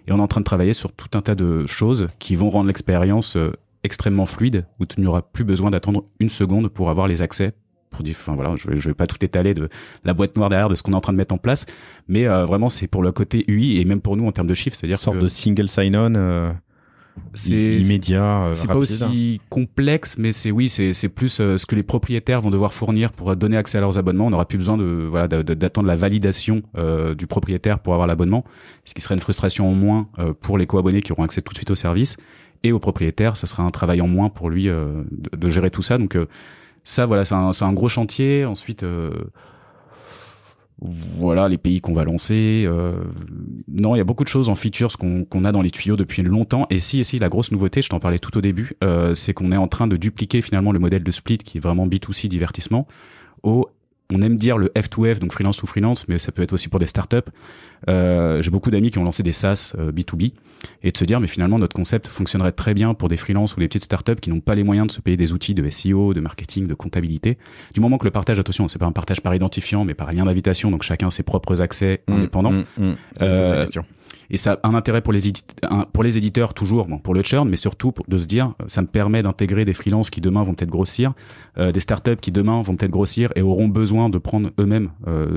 Et on est en train de travailler sur tout un tas de choses qui vont rendre l'expérience extrêmement fluide, où tu n'auras plus besoin d'attendre 1 seconde pour avoir les accès enfin voilà, je vais pas tout étaler de la boîte noire derrière de ce qu'on est en train de mettre en place, mais vraiment c'est pour le côté UI et même pour nous en termes de chiffres, c'est-à-dire une sorte de single sign-on. C'est immédiat, c'est rapide. pas aussi complexe, mais c'est plus ce que les propriétaires vont devoir fournir pour donner accès à leurs abonnements. On n'aura plus besoin d'attendre la validation du propriétaire pour avoir l'abonnement, ce qui serait une frustration en moins pour les co-abonnés qui auront accès tout de suite au service, et au propriétaire, ça sera un travail en moins pour lui de gérer tout ça. Donc ça, voilà, c'est un gros chantier. Ensuite, voilà les pays qu'on va lancer. Non, il y a beaucoup de choses en features qu'on a dans les tuyaux depuis longtemps. Et si, la grosse nouveauté, je t'en parlais tout au début, c'est qu'on est en train de dupliquer finalement le modèle de Split qui est vraiment B2C divertissement on aime dire le F2F, donc freelance to freelance, mais ça peut être aussi pour des startups. J'ai beaucoup d'amis qui ont lancé des SaaS B2B et de se dire, mais finalement, notre concept fonctionnerait très bien pour des freelances ou des petites startups qui n'ont pas les moyens de se payer des outils de SEO, de marketing, de comptabilité. Du moment que le partage, attention, c'est pas un partage par identifiant, mais par lien d'invitation, donc chacun a ses propres accès indépendants. Et ça a un intérêt pour les éditeurs toujours, pour le churn, mais surtout de se dire, ça me permet d'intégrer des freelances qui demain vont peut-être grossir, des startups qui demain vont peut-être grossir et auront besoin de prendre eux-mêmes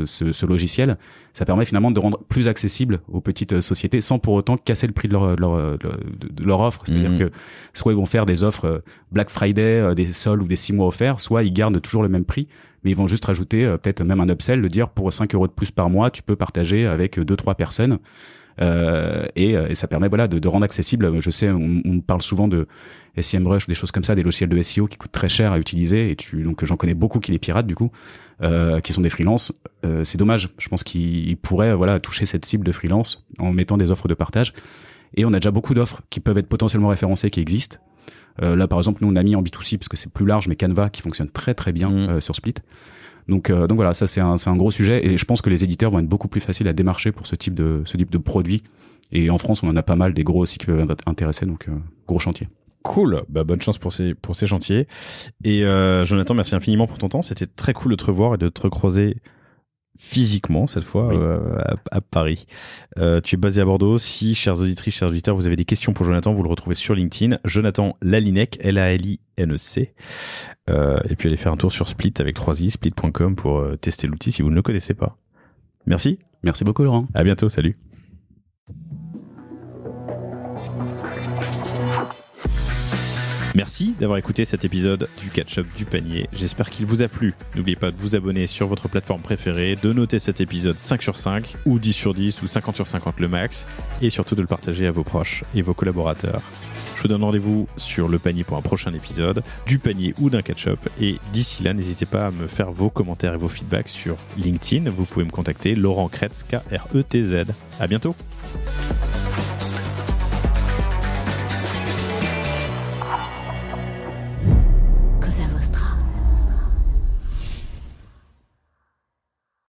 ce logiciel. Ça permet finalement de rendre plus accessible aux petites sociétés sans pour autant casser le prix de leur offre. C'est-à-dire que soit ils vont faire des offres Black Friday, des soldes ou des 6 mois offerts, soit ils gardent toujours le même prix, mais ils vont juste rajouter peut-être même un upsell, de dire pour 5 € de plus par mois, tu peux partager avec 2-3 personnes. Et ça permet de rendre accessible. Je sais, on parle souvent de SEMrush ou des choses comme ça, des logiciels de SEO qui coûtent très cher à utiliser, et donc j'en connais beaucoup qui les piratent du coup, qui sont des freelances. C'est dommage. Je pense qu'ils pourraient toucher cette cible de freelance en mettant des offres de partage. Et on a déjà beaucoup d'offres qui peuvent être potentiellement référencées, qui existent. Là par exemple, nous on a mis en B2C parce que c'est plus large, mais Canva qui fonctionne très très bien sur Split. Donc voilà, ça c'est un gros sujet, et je pense que les éditeurs vont être beaucoup plus faciles à démarcher pour ce type de produit. Et en France, on en a pas mal des gros aussi qui peuvent être intéressés, donc gros chantier. Cool, bonne chance pour ces chantiers. Et Jonathan, merci infiniment pour ton temps. C'était très cool de te revoir et de te recroiser physiquement cette fois, oui. À Paris. Tu es basé à Bordeaux. Si, chers auditrices, chers auditeurs, vous avez des questions pour Jonathan, vous le retrouvez sur LinkedIn. Jonathan Lalinec, Lalinec. Et puis allez faire un tour sur Split avec 3i, split.com pour tester l'outil si vous ne le connaissez pas. Merci. Merci beaucoup Laurent. À bientôt, salut. Merci d'avoir écouté cet épisode du Catch-up du panier. J'espère qu'il vous a plu. N'oubliez pas de vous abonner sur votre plateforme préférée, de noter cet épisode 5 sur 5 ou 10 sur 10 ou 50 sur 50 le max, et surtout de le partager à vos proches et vos collaborateurs. Je vous donne rendez-vous sur le panier pour un prochain épisode, du panier ou d'un catch-up. Et d'ici là, n'hésitez pas à me faire vos commentaires et vos feedbacks sur LinkedIn. Vous pouvez me contacter, Laurent Kretz, Kretz. À bientôt.